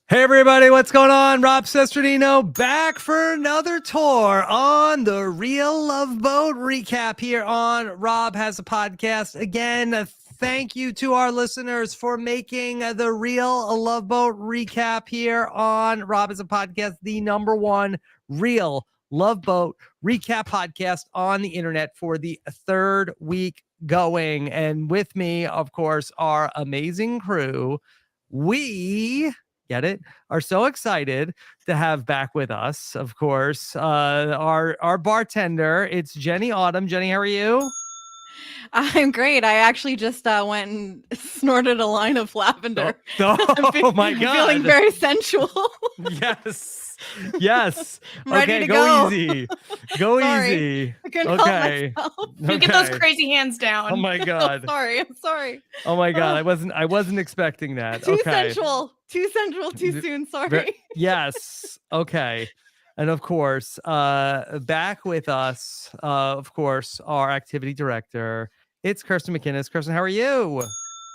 Hey everybody, what's going on? Rob Cesternino back for another tour on the Real Love Boat recap here on Rob Has a Podcast. Again, thank you to our listeners for making the Real Love Boat recap here on Rob Has a Podcast, the number one Real Love Boat recap podcast on the internet for the third week going. And with me, of course, our amazing crew. We get it? Are so excited to have back with us, of course, our bartender. It's Jenny Autumn. Jenny, how are you? I'm great. I actually just went and snorted a line of lavender. Oh my God. Feeling very sensual. Yes. I'm ready to go easy. Go Sorry. easy. I couldn't help myself. You get those crazy hands down. Oh my God. I'm sorry. Oh my God. I wasn't expecting that. Too sensual. Too sensual too soon. Sorry. Yes. Okay. And of course, back with us, of course, our activity director. It's Kirsten MacInnis. Kirsten, how are you?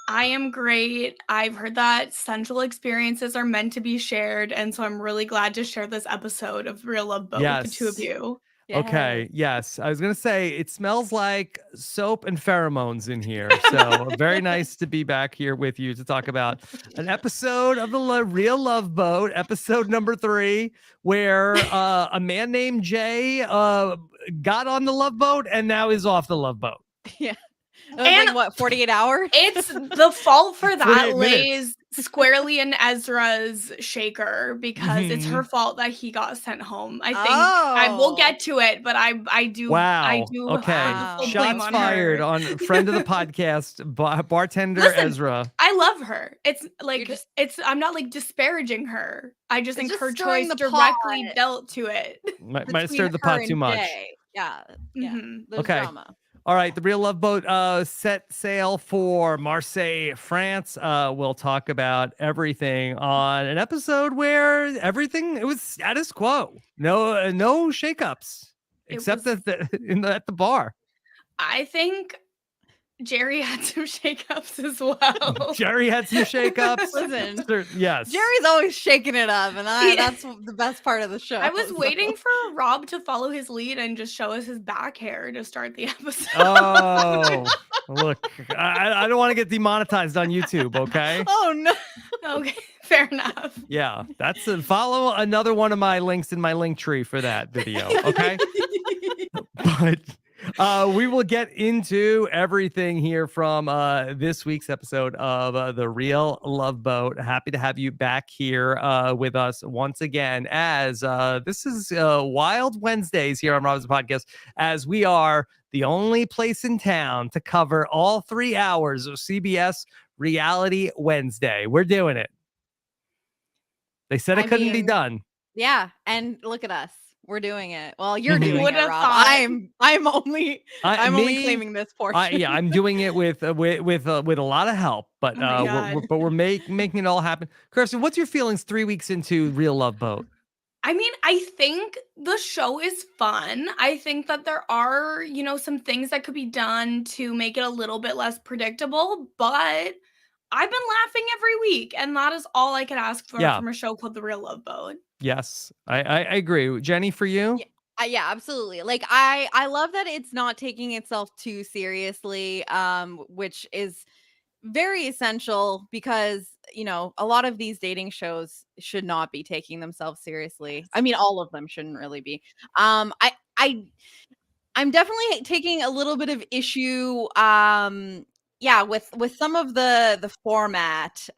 I am great. I've heard that sensual experiences are meant to be shared, and so I'm really glad to share this episode of Real Love Boat with the two of you. Yes. Okay, yes. I was going to say it smells like soap and pheromones in here. So very nice to be back here with you to talk about an episode of the Real Love Boat, episode number 3, where a man named Jay got on the Love Boat and now is off the Love Boat. Yeah. It was like, what, 48 hours? It's the fault for that lays squarely in Ezra's shaker because it's her fault that he got sent home. I think I will get to it, but I do. Wow. I do. Okay. Shots fired on friend of the podcast, bartender Listen, Ezra. I love her. It's like I'm not like disparaging her. I just think her choice directly dealt to it. Might stir the pot too much. Yeah. Mm-hmm. Okay. Drama. All right, the Real Love Boat set sail for Marseille, France. We'll talk about everything on an episode where it was status quo. No shakeups, except at the bar. I think Jerry had some shakeups as well. Jerry had some shakeups. Listen, yes. Jerry's always shaking it up, and that's the best part of the show. I was waiting for Rob to follow his lead and just show us his back hair to start the episode. Oh, look, I don't want to get demonetized on YouTube, okay? Oh, no. Okay, fair enough. Yeah, follow another one of my links in my link tree for that video, okay? But we will get into everything here from this week's episode of the Real Love Boat. Happy to have you back here with us once again, as this is Wild Wednesdays here on Rob's Podcast, as we are the only place in town to cover all 3 hours of CBS Reality Wednesday. We're doing it. They said it couldn't be done. Yeah, and look at us. We're doing it. Well, you're doing it, Rob. I'm only claiming this portion. I'm doing it with a lot of help, but we're making it all happen. Kirsten, what's your feelings 3 weeks into Real Love Boat? I mean, I think the show is fun. I think that there are, some things that could be done to make it a little bit less predictable, but I've been laughing every week, and that is all I could ask for from a show called The Real Love Boat. Yes, I agree. Jenny, for you? Yeah, absolutely. Like I love that it's not taking itself too seriously, which is very essential because, a lot of these dating shows should not be taking themselves seriously. I mean, all of them shouldn't really be. I'm definitely taking a little bit of issue with some of the format.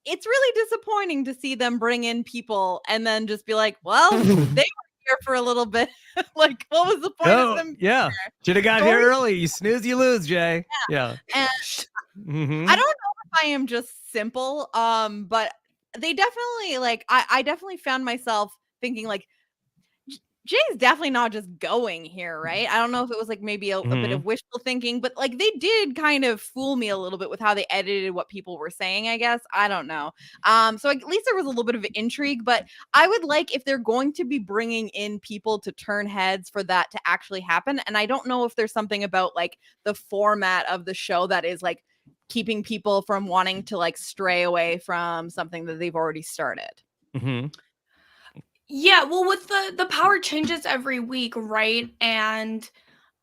It's really disappointing to see them bring in people and then just be like, well, they were here for a little bit. Like, what was the point of them? Yeah. Should have got here early. You snooze, you lose, Jay. Yeah. And I don't know if I am just simple, but they definitely, I definitely found myself thinking, like, Jay's definitely not just going here, right? I don't know if it was like maybe a bit of wishful thinking, but like they did kind of fool me a little bit with how they edited what people were saying, I guess. I don't know. So at least there was a little bit of intrigue, but I would like if they're going to be bringing in people to turn heads for that to actually happen. And I don't know if there's something about like the format of the show that is like keeping people from wanting to like stray away from something that they've already started. Mm-hmm. Yeah, well, with the power changes every week, right? And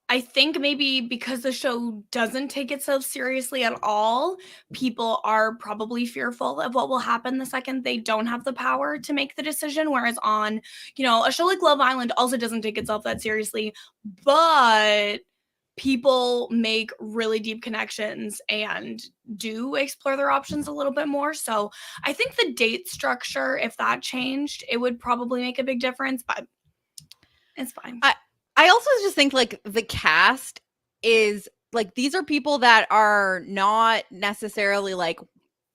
I think maybe because the show doesn't take itself seriously at all, people are probably fearful of what will happen the second they don't have the power to make the decision. Whereas on, a show like Love Island also doesn't take itself that seriously, but people make really deep connections and do explore their options a little bit more. So I think the date structure, if that changed, it would probably make a big difference, but it's fine. I also just think like the cast is like, these are people that are not necessarily like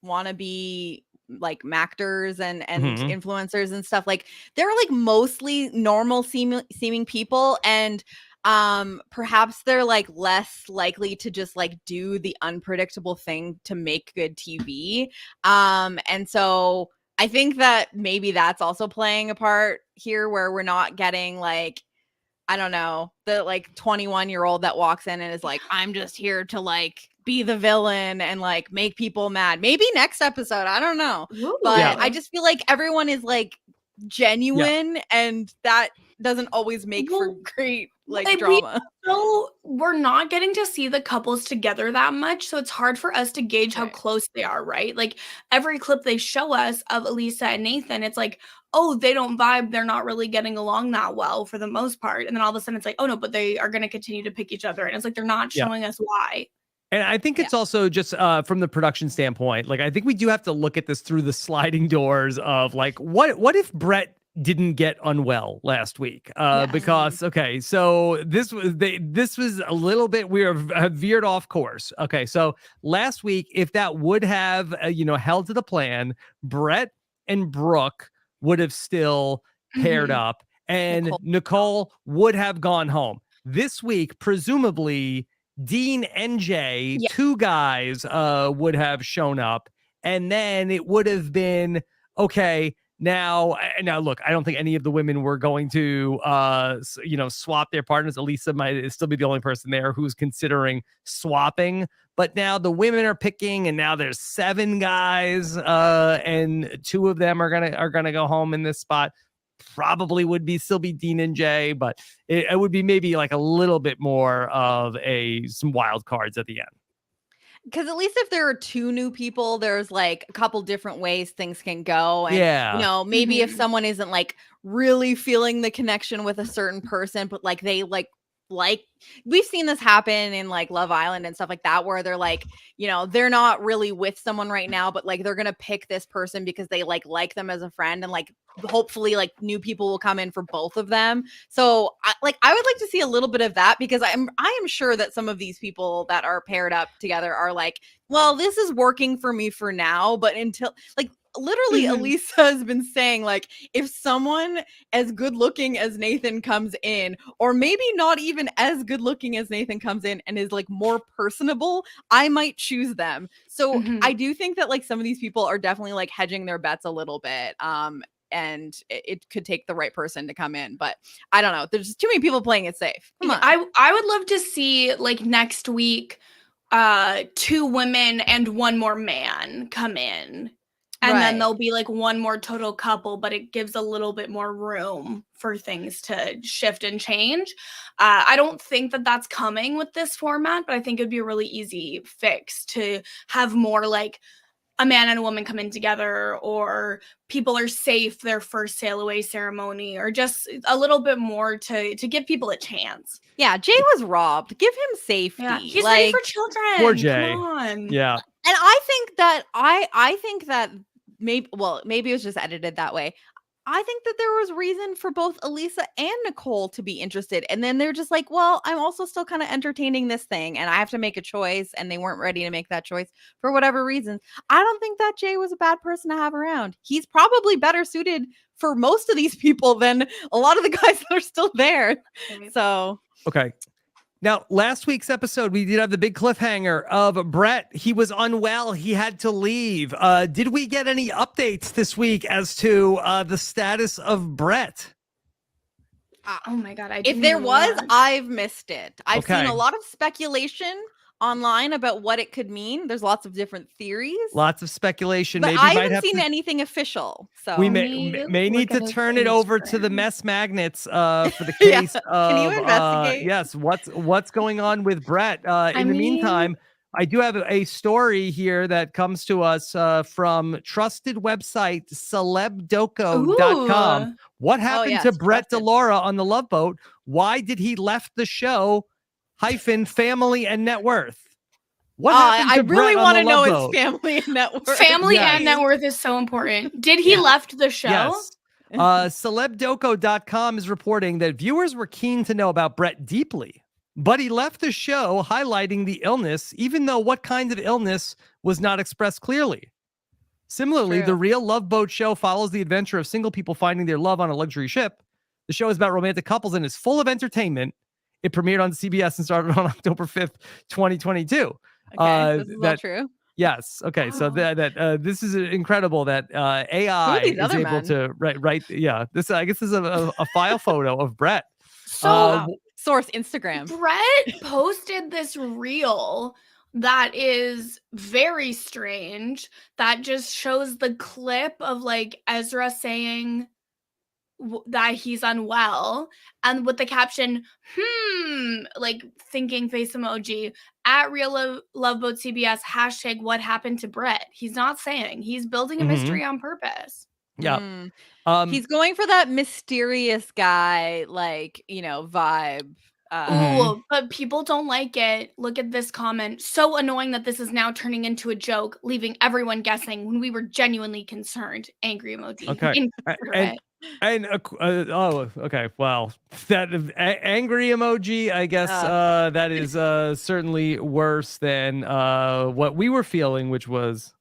want to be like actors and influencers and stuff. Like they're like mostly normal seeming people, and perhaps they're like less likely to just like do the unpredictable thing to make good TV. And so I think that maybe that's also playing a part here, where we're not getting like, I don't know, the like 21-year-old that walks in and is like, I'm just here to like be the villain and like make people mad. Maybe next episode, I don't know. Ooh. But Yeah. I just feel like everyone is like genuine, and that doesn't always make for great like drama. So we're not getting to see the couples together that much, so it's hard for us to gauge how close they are, right? Like every clip they show us of Elisa and Nathan, it's like, oh, they don't vibe, they're not really getting along that well for the most part. And then all of a sudden it's like, oh no, but they are going to continue to pick each other. And it's like, they're not showing us why. And I think it's also just from the production standpoint, like I think we do have to look at this through the sliding doors of like, what if Brett didn't get unwell last week? Because so this was a little bit, we have veered off course. Okay, so last week, if that would have held to the plan, Brett and Brooke would have still paired up, and Nicole would have gone home. This week, presumably, Dean and Jay, two guys, would have shown up, and then it would have been okay. Now, look, I don't think any of the women were going to, swap their partners. Elisa might still be the only person there who's considering swapping. But now the women are picking, and now there's 7 guys, and 2 of them are gonna go home in this spot. Probably would still be Dean and Jay, but it would be maybe like a little bit more of some wild cards at the end. Because at least if there are 2 new people, there's like a couple different ways things can go. And, maybe if someone isn't like really feeling the connection with a certain person, but like they like we've seen this happen in like Love Island and stuff like that, where they're like, they're not really with someone right now, but like they're going to pick this person because they like them as a friend, and like hopefully like new people will come in for both of them. So I would like to see a little bit of that, because I am sure that some of these people that are paired up together are like, well, this is working for me for now, but until like literally Elisa has been saying like, if someone as good looking as Nathan comes in, or maybe not even as good looking as Nathan comes in and is like more personable, I might choose them. So I do think that like some of these people are definitely like hedging their bets a little bit. And it could take the right person to come in, but I don't know. There's just too many people playing it safe. Come on. I would love to see like next week, 2 women and 1 more man come in. And then there'll be like 1 more total couple, but it gives a little bit more room for things to shift and change. I don't think that that's coming with this format, but I think it'd be a really easy fix to have more like a man and a woman come in together, or people are safe their first sail away ceremony, or just a little bit more to give people a chance. Yeah, Jay was robbed. Give him safety. Yeah, he's ready for children. Poor Jay. Come on. Yeah. And I think that maybe it was just edited that way. I think that there was reason for both Elisa and Nicole to be interested. And then they're just like, well, I'm also still kind of entertaining this thing, and I have to make a choice. And they weren't ready to make that choice for whatever reason. I don't think that Jay was a bad person to have around. He's probably better suited for most of these people than a lot of the guys that are still there. So. Okay. Now, last week's episode, we did have the big cliffhanger of Brett. He was unwell. He had to leave. Did we get any updates this week as to the status of Brett? Oh my God. If there was, I've missed it. I've seen a lot of speculation online about what it could mean. There's lots of different theories. Lots of speculation. But Maybe I might haven't have seen to, anything official. So we Let may me need look to at his turn it over to the Instagram. mess magnets for the Yeah. case Can you of investigate? yes, what's going on with Brett. In the mean- meantime, I do have a story here that comes to us from trusted website celebdoco.com. Ooh. What happened yes, to Brett trusted. DeLaura on the Love Boat? Why did he left the show? Family and net worth. What happened I to really Brett on want the to know Love his Boat? family and net worth. Family Yes. and net worth is so important. Did he Yeah. left the show? Yes. Celebdoco.com is reporting that viewers were keen to know about Brett deeply, but he left the show highlighting the illness, even though what kind of illness was not expressed clearly. Similarly, True. the Real Love Boat show follows the adventure of single people finding their love on a luxury ship. The show is about romantic couples and is full of entertainment. It premiered on CBS and started on October 5th, 2022. Okay, this is all true. Yes. Okay. So Wow. this is incredible that Who are AI these is other able men? to write. Yeah. This I guess is a file photo of Brett. So Wow. Source Instagram. Brett posted this reel that is very strange that just shows the clip of like Ezra saying that he's unwell and with the caption like thinking face emoji at Real Love Boat CBS #, what happened to Brett. He's not saying, he's building a mystery on purpose. Yeah. He's going for that mysterious guy, like, vibe. Oh, but people don't like it. Look at this comment. So annoying that this is now turning into a joke, leaving everyone guessing when we were genuinely concerned. Angry emoji. Okay. Okay. Well, that angry emoji, I guess that is certainly worse than what we were feeling, which was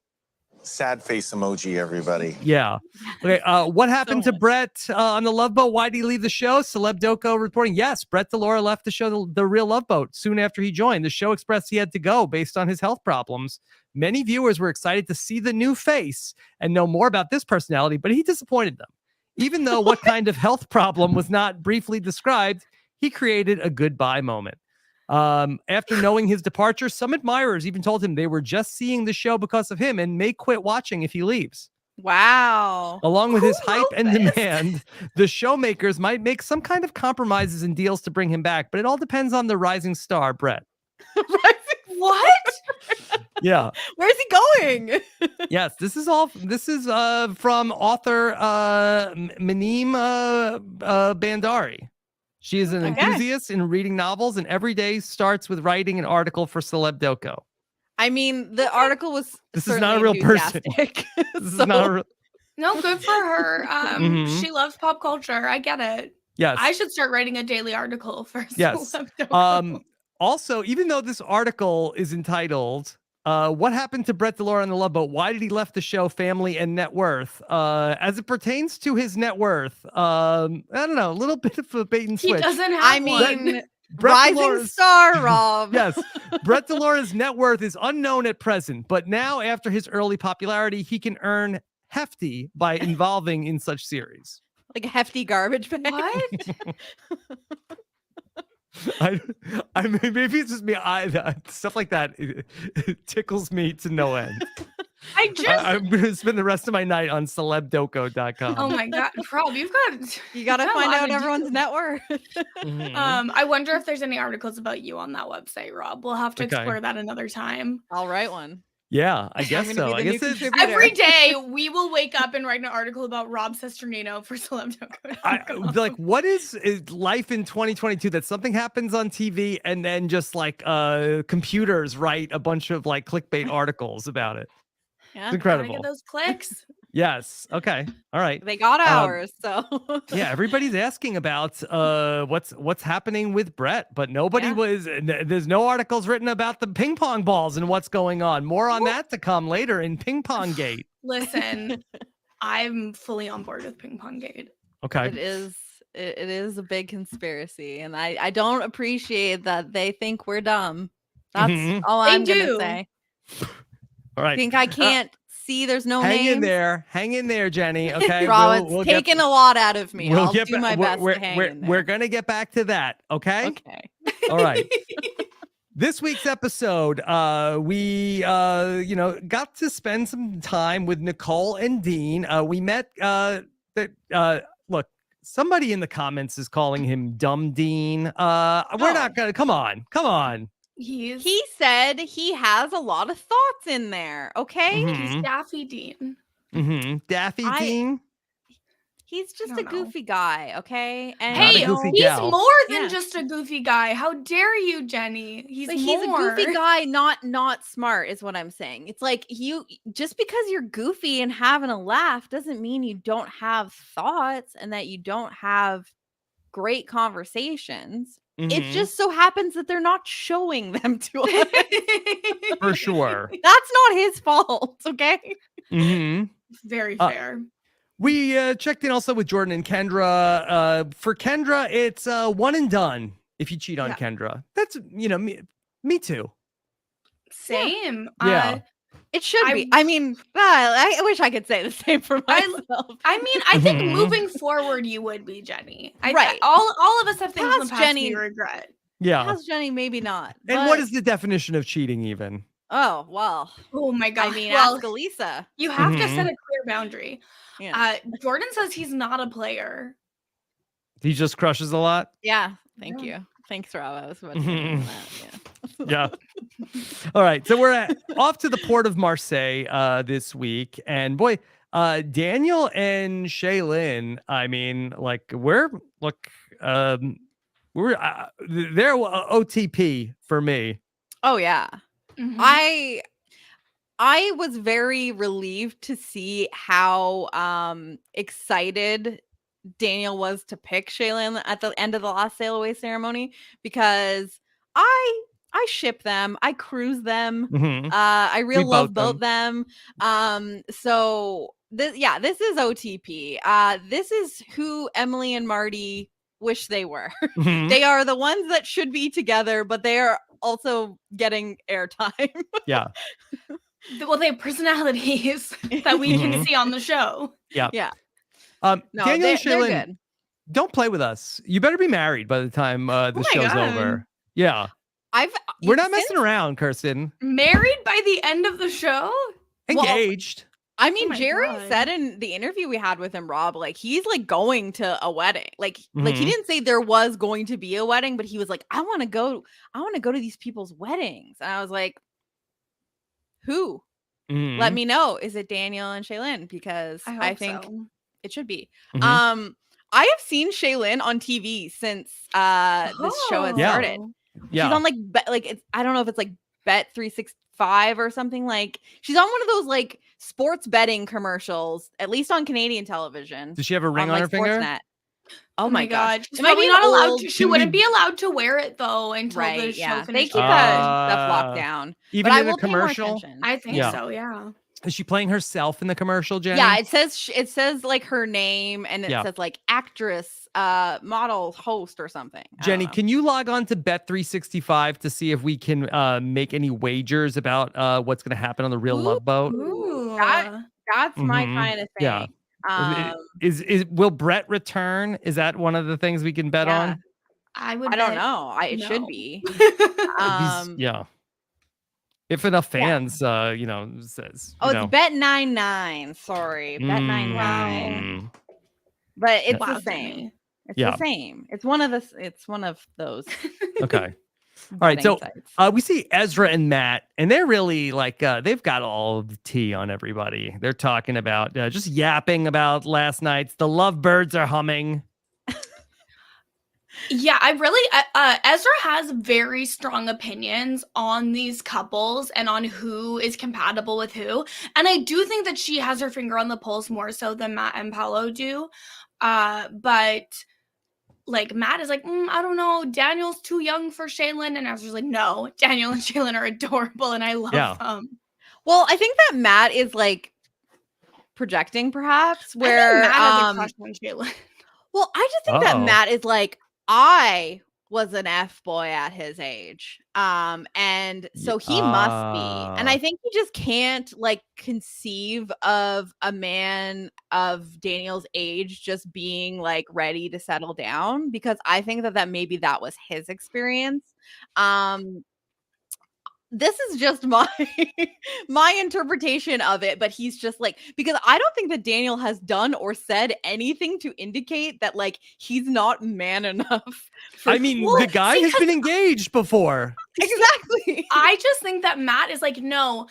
sad face emoji, everybody. yeah. Okay. What happened to Brett on the Love Boat? Why did he leave the show? Celebdoco reporting, yes, Brett DeLaura left the show, the Real Love Boat, soon after he joined. The show expressed he had to go based on his health problems. Many viewers were excited to see the new face and know more about this personality, but he disappointed them. Even though what kind of health problem was not briefly described, he created a goodbye moment. After knowing his departure, some admirers even told him they were just seeing the show because of him and may quit watching if he leaves. Wow. Along with his hype wrote and this? demand, the showmakers might make some kind of compromises and deals to bring him back, but it all depends on the rising star, Brett. What? Yeah. Where's he going? Yes, this is from author Maneem Bandari. She is an Okay. enthusiast in reading novels, and every day starts with writing an article for Celebdoco. I mean, the article was This is not a real person. enthusiastic. This is not a real. No, good for her. Mhm. She loves pop culture. I get it. Yes. I should start writing a daily article for Yes. Celebdoco. Also, even though this article is entitled "What Happened to Brett DeLaura on the Love Boat? Why did he left the show? Family and net worth?" As it pertains to his net worth, I don't know, a little bit of a bait and He switch. doesn't have I one. mean, Brett rising DeLaura's- star, Rob. Yes, Brett DeLaura's net worth is unknown at present, but now after his early popularity, he can earn hefty by involving in such series. Like a hefty garbage bag. What? I mean, maybe it's just me. Stuff like that it tickles me to no end. I'm going to spend the rest of my night on celebdoco.com. Oh my god, Rob, you gotta got a find lot out to everyone's do. net worth. Mhm. I wonder if there's any articles about you on that website, Rob. We'll have to Okay. explore that another time. I'll write one. Yeah, I guess gonna so. be I the new guess it's contributor. Every day we will wake up and write an article about Rob Cesternino for like, what is life in 2022 that something happens on TV and then just like computers write a bunch of like clickbait articles about it. Yeah. It's incredible. Get those clicks. Yes. Okay. All right. They got ours, so Yeah, everybody's asking about what's happening with Brett, but nobody Yeah. there's no articles written about the ping pong balls and what's going on. More on that to come later in Ping Pong Gate. Listen, I'm fully on board with Ping Pong Gate. Okay. it is a big conspiracy, and I don't appreciate that they think we're dumb. That's Mhm. all They I'm gonna do. say. All right. Think I can't see? There's no Hang names. Hang in there, Jenny. Okay. Rob, it's taking a lot out of me. I'll do my best we're, to hang we're, in there. we're gonna get back to that. Okay. Okay. All right. This week's episode, we got to spend some time with Nicole and Dean. We met look, somebody in the comments is calling him Dumb Dean. We're not gonna come on. He said he has a lot of thoughts in there. Okay, He's Daffy Dean. Daffy Dean. He's just a goofy guy, okay? And hey, he's gal. more than just a goofy guy. How dare you, Jenny? He's a goofy guy, not smart, is what I'm saying. It's like just because you're goofy and having a laugh doesn't mean you don't have thoughts and that you don't have great conversations. It just so happens that they're not showing them to us. For sure. That's not his fault, okay? Very fair. We checked in also with Jordan and Kendra. For Kendra, it's one and done if you cheat on Kendra. That's, me too. Same. Yeah. It should be. I mean, I wish I could say the same for myself. I think moving forward, you would be, Jenny. Right. All of us have things in the past Jenny, we regret. Yeah. Past Jenny, maybe not. And what is the definition of cheating even? Oh, well. Oh my God. I mean, ask Elisa. You have to set a clear boundary. Yeah. Jordan says he's not a player. He just crushes a lot? Yeah. Thank you. Thanks, Rob. I was about to say that. Yeah. All right. So we're off to the port of Marseille this week. And boy, Daniel and Shaylin, I mean, like, they're OTP for me. Oh, yeah. I was very relieved to see how excited Daniel was to pick Shaylin at the end of the last sail away ceremony, because I ship them, I cruise them, I real love both them. So this is OTP. This is who Emily and Marty wish they were. They are the ones that should be together, but they are also getting airtime. Yeah. Well, they have personalities that we can see on the show. Yeah. Yeah. No, Daniel and they're Shaylin, good. don't play with us. You better be married by the time the show's over. Yeah. We're not messing around, Kirsten. Married by the end of the show? Engaged. Well, I mean, Jerry said in the interview we had with him, Rob, like, he's like going to a wedding. Like he didn't say there was going to be a wedding, but he was like, I want to go to these people's weddings. And I was like, who? Let me know. Is it Daniel and Shaylin? Because I think it should be. I have seen Shaylin on TV since this show had started. Yeah. She's on like I don't know if it's like Bet 365 or something. Like, she's on one of those like sports betting commercials, at least on Canadian television. Does she have a ring on her finger? Sportsnet. Oh my God. She's probably not allowed to. She wouldn't be allowed to wear it though until the show finishes. They keep stuff locked down. Even in the commercial? I think so, yeah. Is she playing herself in the commercial, Jenny? Yeah, it says like her name, and it says like actress, model, host, or something. Jenny, can you log on to Bet365 to see if we can make any wagers about what's going to happen on the Real Love Boat? Ooh. That's my kind of thing. Yeah. Will Brett return? Is that one of the things we can bet on? I don't know. It should be. Yeah. If enough fans, says. It's Bet 99. Sorry, Bet 99. But it's the same. It's the same. It's one of those. Okay. All right. So we see Ezra and Matt, and they're really like they've got all of the tea on everybody. They're talking about just yapping about last night's. The lovebirds are humming. Yeah, Ezra has very strong opinions on these couples and on who is compatible with who. And I do think that she has her finger on the pulse more so than Matt and Paolo do. But like, Matt is like, I don't know, Daniel's too young for Shaylin. And Ezra's like, no, Daniel and Shaylin are adorable and I love them. Well, I think that Matt is like projecting perhaps where Matt has a crush on Shaylin. Well, I just think that Matt is like, I was an F-boy at his age. And so he must be. And I think he just can't like conceive of a man of Daniel's age just being like ready to settle down, because I think that maybe that was his experience. this is just my my interpretation of it, but he's just like, because I don't think that Daniel has done or said anything to indicate that like he's not man enough. I mean, the guy has been engaged before. Exactly. I just think that Matt is like, no,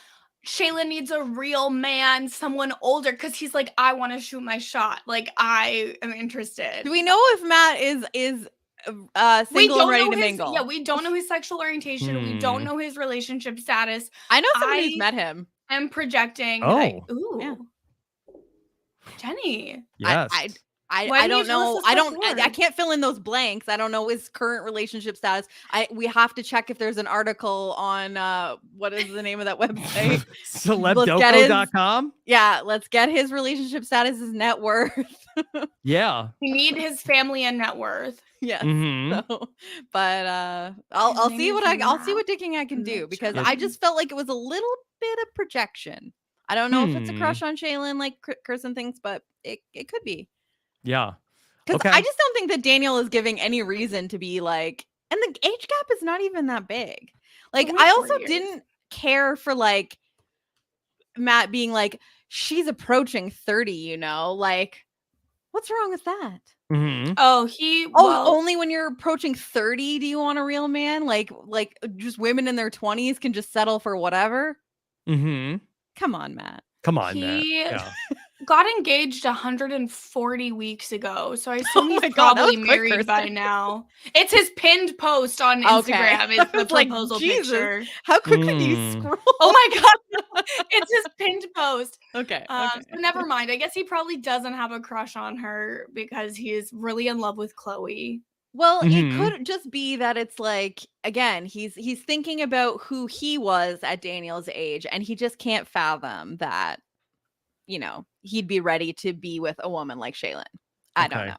Shaylin needs a real man, someone older, because he's like, I want to shoot my shot. Like, I am interested. Do we know if Matt is single and ready to mingle? Yeah, we don't know his sexual orientation. We don't know his relationship status. I know someone who's met him. I'm projecting. Oh. Yeah. Jenny. Yes. I don't know. I can't fill in those blanks. I don't know his current relationship status. We have to check if there's an article on what is the name of that website? Celebdoco.com. Yeah, let's get his relationship status, his net worth. Yeah. We need his family and net worth. Yes. Mm-hmm. So, but I'll see what dicking I can do, because I just felt like it was a little bit of projection. I don't know if it's a crush on Shaylin like Kirsten thinks, but it could be. Yeah. Because I just don't think that Daniel is giving any reason to be like, and the age gap is not even that big. Like, I also didn't care for like Matt being like, she's approaching 30, you know, like, what's wrong with that? Mm-hmm. Only when you're approaching 30 do you want a real man? Like just women in their 20s can just settle for whatever. Mm-hmm. Come on, Matt. Matt. Yeah. Got engaged 140 weeks ago, so I assume he's probably married by now. It's his pinned post on Instagram. It's the proposal picture. How quickly do you scroll? Oh my god, it's his pinned post. Okay. So never mind. I guess he probably doesn't have a crush on her because he is really in love with Chloe. Well, it could just be that it's like, again, he's thinking about who he was at Daniel's age, and he just can't fathom that, you know, he'd be ready to be with a woman like Shaylin. I don't know.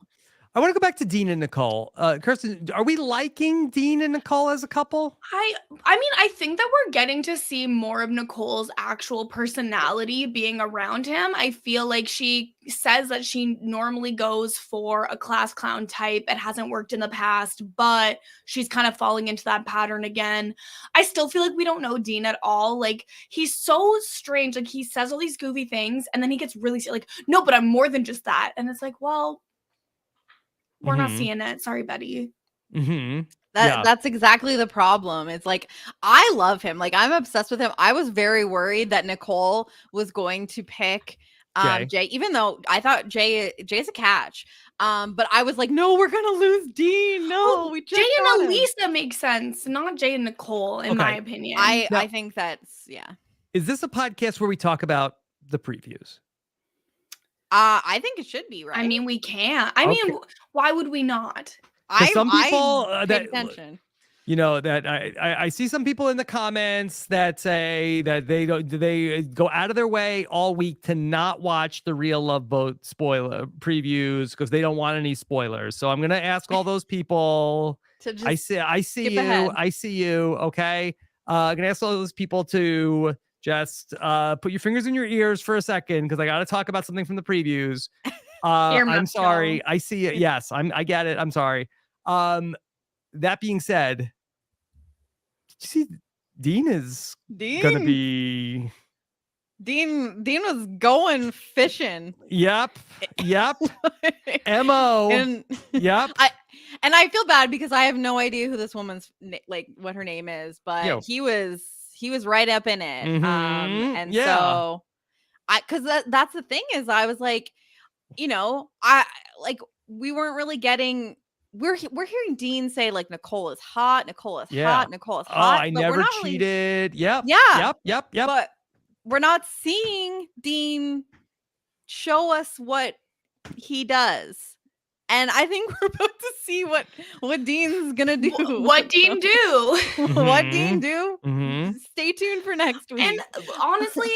I want to go back to Dean and Nicole. Kirsten, are we liking Dean and Nicole as a couple? I mean, I think that we're getting to see more of Nicole's actual personality being around him. I feel like she says that she normally goes for a class clown type. It hasn't worked in the past, but she's kind of falling into that pattern again. I still feel like we don't know Dean at all. Like, he's so strange. Like, he says all these goofy things, and then he gets really like, no, but I'm more than just that. And it's like, well, we're not seeing it. Sorry, Betty. That's exactly the problem. It's like, I love him. Like, I'm obsessed with him. I was very worried that Nicole was going to pick Jay, even though I thought Jay's a catch. But I was like, no, we're gonna lose Dean. No, we just Jay and Elisa make sense, not Jay and Nicole, in my opinion. I think that's Is this a podcast where we talk about the previews? I think it should be, right? I mean, we can't. I mean, why would we not? Some people that attention. You know, that I see some people in the comments that say that they go out of their way all week to not watch the Real Love Boat spoiler previews because they don't want any spoilers. So I'm gonna ask all those people. I see you. Okay, I'm gonna ask all those people to just put your fingers in your ears for a second because I got to talk about something from the previews. I'm sorry. I see it. Yes, I get it. I'm sorry. That being said, did you see Dean is gonna be Dean was going fishing. Yep. MO. And yep. I feel bad because I have no idea who this woman's like what her name is, but he was right up in it. And so because that's the thing is I was like, you know, we weren't really getting. We're hearing Dean say like Nicole is hot, Nicole is hot. Oh, I never cheated. Yep. But we're not seeing Dean show us what he does. And I think we're about to see what Dean's gonna do. What Dean do? What Dean do? Stay tuned for next week. And honestly,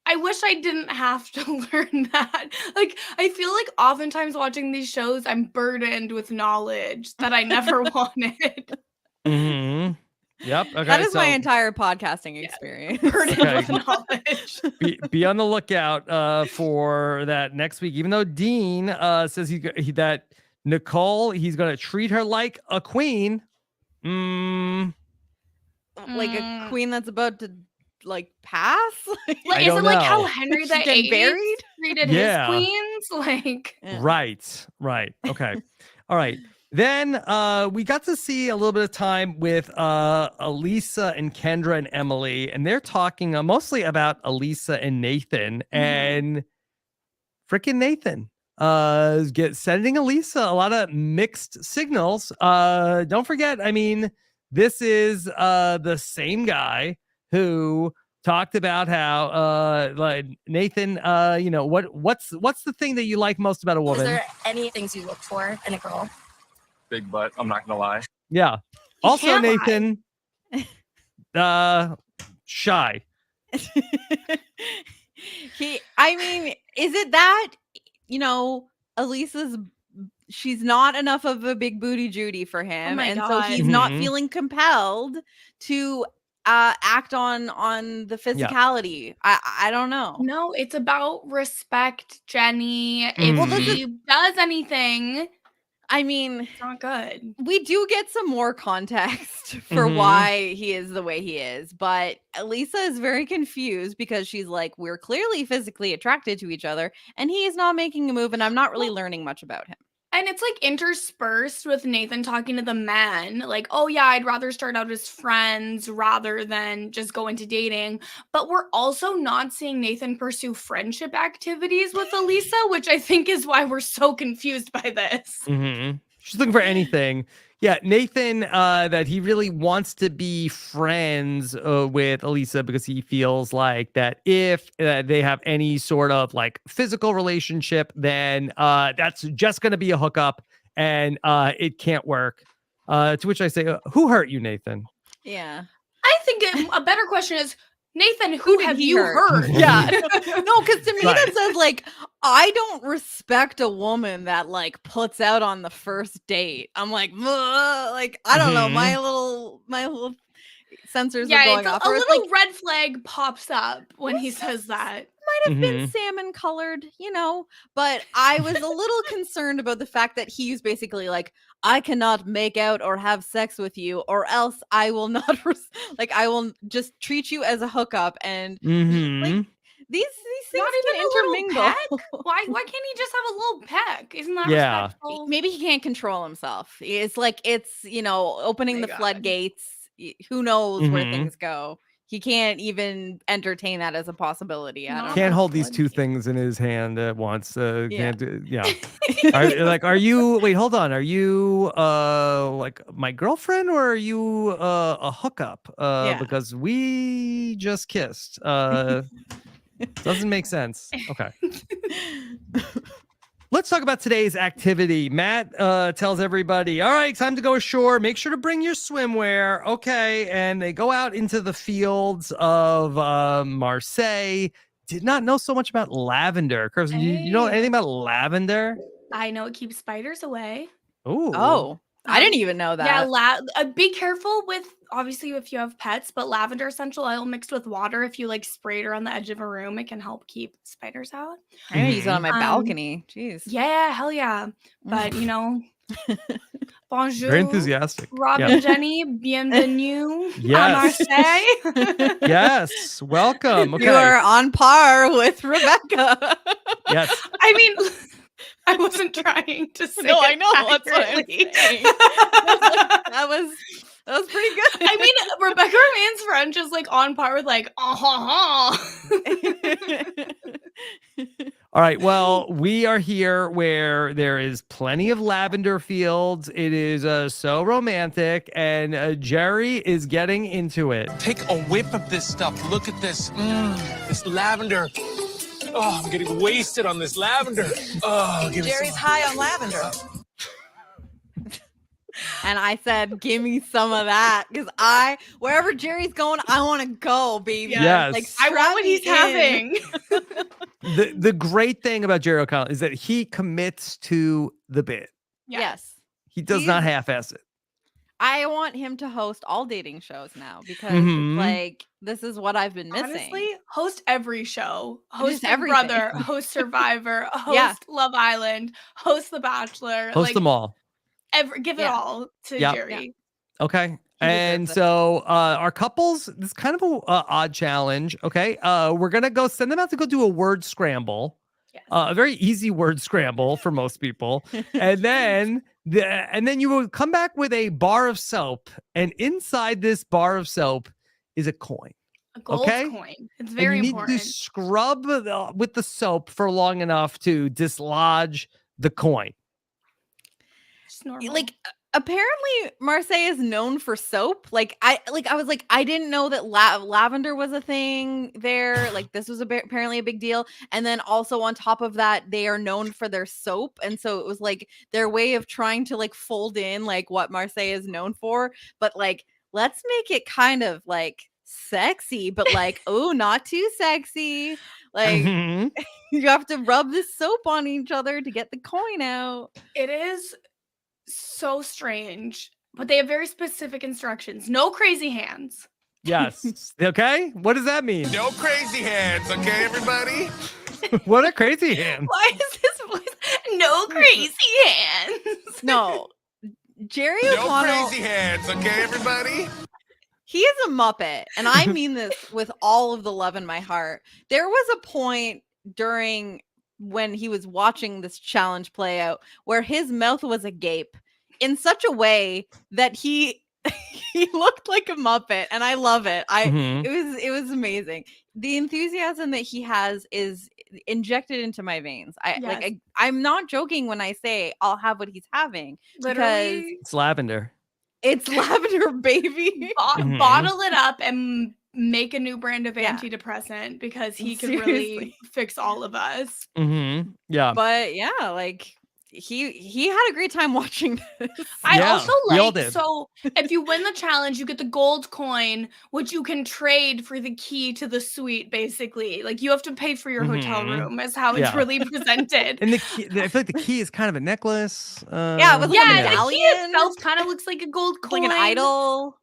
I wish I didn't have to learn that. Like, I feel like oftentimes watching these shows, I'm burdened with knowledge that I never wanted. Yep. Okay, that is my entire podcasting experience. Burdened with knowledge. Be on the lookout for that next week. Even though Dean says that Nicole, he's going to treat her like a queen. like a queen that's about to like pass? Like, I is don't it like how know. Henry She's getting VIII buried? treated Yeah. his queens? Like, Yeah. Right. Okay. All right. Then we got to see a little bit of time with Elisa and Kendra and Emily, and they're talking mostly about Elisa and Nathan, and freaking Nathan sending Elisa a lot of mixed signals. Don't forget, I mean, this is the same guy who talked about how like Nathan, you know, what's the thing that you like most about a woman? Is there any things you look for in a girl? Big butt. I'm not gonna lie. Yeah. You Also, can't lie. Nathan, shy. I mean, is it that, you know, she's not enough of a big booty Judy for him, my and so God. he's not Mhm. feeling compelled to act on the physicality. I don't know. no, it's about respect, Jenny. Well, If he does anything, I mean, it's not good. we do get some more context for why he is the way he is, but Lisa is very confused because she's like, we're clearly physically attracted to each other, and he is not making a move, and I'm not really learning much about him. And it's like interspersed with Nathan talking to the men, like, oh yeah, I'd rather start out as friends rather than just go into dating. But we're also not seeing Nathan pursue friendship activities with Elisa, which I think is why we're so confused by this. She's looking for anything. Yeah, Nathan, that he really wants to be friends with Elisa because he feels like that if they have any sort of like physical relationship, then that's just going to be a hookup and it can't work. To which I say, who hurt you, Nathan? Yeah. I think a better question is, Nathan, who did have he you hurt? hurt? Yeah. No, because to me Right. that says like, I don't respect a woman that like puts out on the first date. I'm like, like I don't know, my little sensors are Yeah, going it's off. a Or it's little like, red flag pops up when he says that. might have been salmon colored, you know, but I was a little concerned about the fact that he's basically like, I cannot make out or have sex with you, or else I will not I will just treat you as a hookup. And like these things Not can even a little intermingle. peck? Why can't he just have a little peck? Isn't that Yeah. respectful? Maybe he can't control himself. It's like you know, opening the God. floodgates. Who knows where Mhm. things go? He can't even entertain that as a possibility. I don't know. Can't hold these two things in his hand at once. Yeah. Are you? Wait, hold on. Are you like my girlfriend or are you a hookup? Yeah. Because we just kissed. Doesn't make sense. Okay. Let's talk about today's activity. Matt tells everybody, all right, time to go ashore. Make sure to bring your swimwear. Okay. And they go out into the fields of Marseille. Did not know so much about lavender. Kirsten, you know anything about lavender? I know it keeps spiders away. Ooh. Oh, I didn't even know that. Yeah, be careful with, obviously, if you have pets, but lavender essential oil mixed with water, if you like spray it around the edge of a room, it can help keep spiders out. I'm gonna use it on my balcony. Jeez. Yeah, hell yeah. But, you know, bonjour. Very enthusiastic. Rob Yeah. and Jenny, bienvenue Yes. à Marseille. Yes. Welcome. Okay. You are on par with Rebecca. Yes. I mean, I wasn't trying to say No, I it know. That's what I'm accurately. saying. That was pretty good. I mean, Rebecca Romain's French is like on par with like, All right. Well, we are here where there is plenty of lavender fields. It is so romantic, and Jerry is getting into it. Take a whiff of this stuff. Look at this. This lavender. Oh, I'm getting wasted on this lavender. Oh, give Jerry's me high on lavender. And I said, give me some of that. Because wherever Jerry's going, I want to go, baby. Yes. Like, I want what he's strap me having. The great thing about Jerry O'Connell is that he commits to the bit. Yes. He does not half-ass it. I want him to host all dating shows now because Mhm. like this is what I've been missing. Honestly, host every show. Host Just Big everything. Brother, host Survivor, host Yeah. Love Island, host The Bachelor. Host them all. Give it Yeah. all to Yep. Jerry. Okay. And so our couples, this is kind of a odd challenge. Okay. We're going to go send them out to go do a word scramble. Yes. A very easy word scramble for most people. And then you will come back with a bar of soap. And inside this bar of soap is a coin. A gold coin. It's very and you important. need to scrub with the soap for long enough to dislodge the coin. Just normal. Like, apparently Marseille is known for soap. I was like, I didn't know that lavender was a thing there. Like, this was apparently a big deal. And then also on top of that, they are known for their soap. And so it was like their way of trying to like fold in like what Marseille is known for. But like, let's make it kind of like sexy, but like, oh, not too sexy. Like, you have to rub this soap on each other to get the coin out. It is so strange, but they have very specific instructions. No crazy hands. Yes. Okay. What does that mean? No crazy hands, okay, everybody? What are crazy hands? Why is this voice? No crazy hands. No. Jerry No O'Connell, crazy hands, okay, everybody? he is a Muppet. And I mean this with all of the love in my heart. There was a point during when he was watching this challenge play out where his mouth was agape in such a way that he looked like a Muppet, and I love it. It was amazing. The enthusiasm that he has is injected into my veins. I'm not joking when I say I'll have what he's having. Literally, It's lavender. It's lavender, baby. Bottle it up and make a new brand of antidepressant because he could really fix all of us. Yeah. But yeah, like he had a great time watching this. I also we all like, did. so if you win the challenge, you get the gold coin, which you can trade for the key to the suite, basically. Like, you have to pay for your hotel room, is how it's really presented. And the key, I feel like the key is kind of a necklace. Yeah, it was like a the medallion. key itself kind of looks like a gold coin. Like an idol.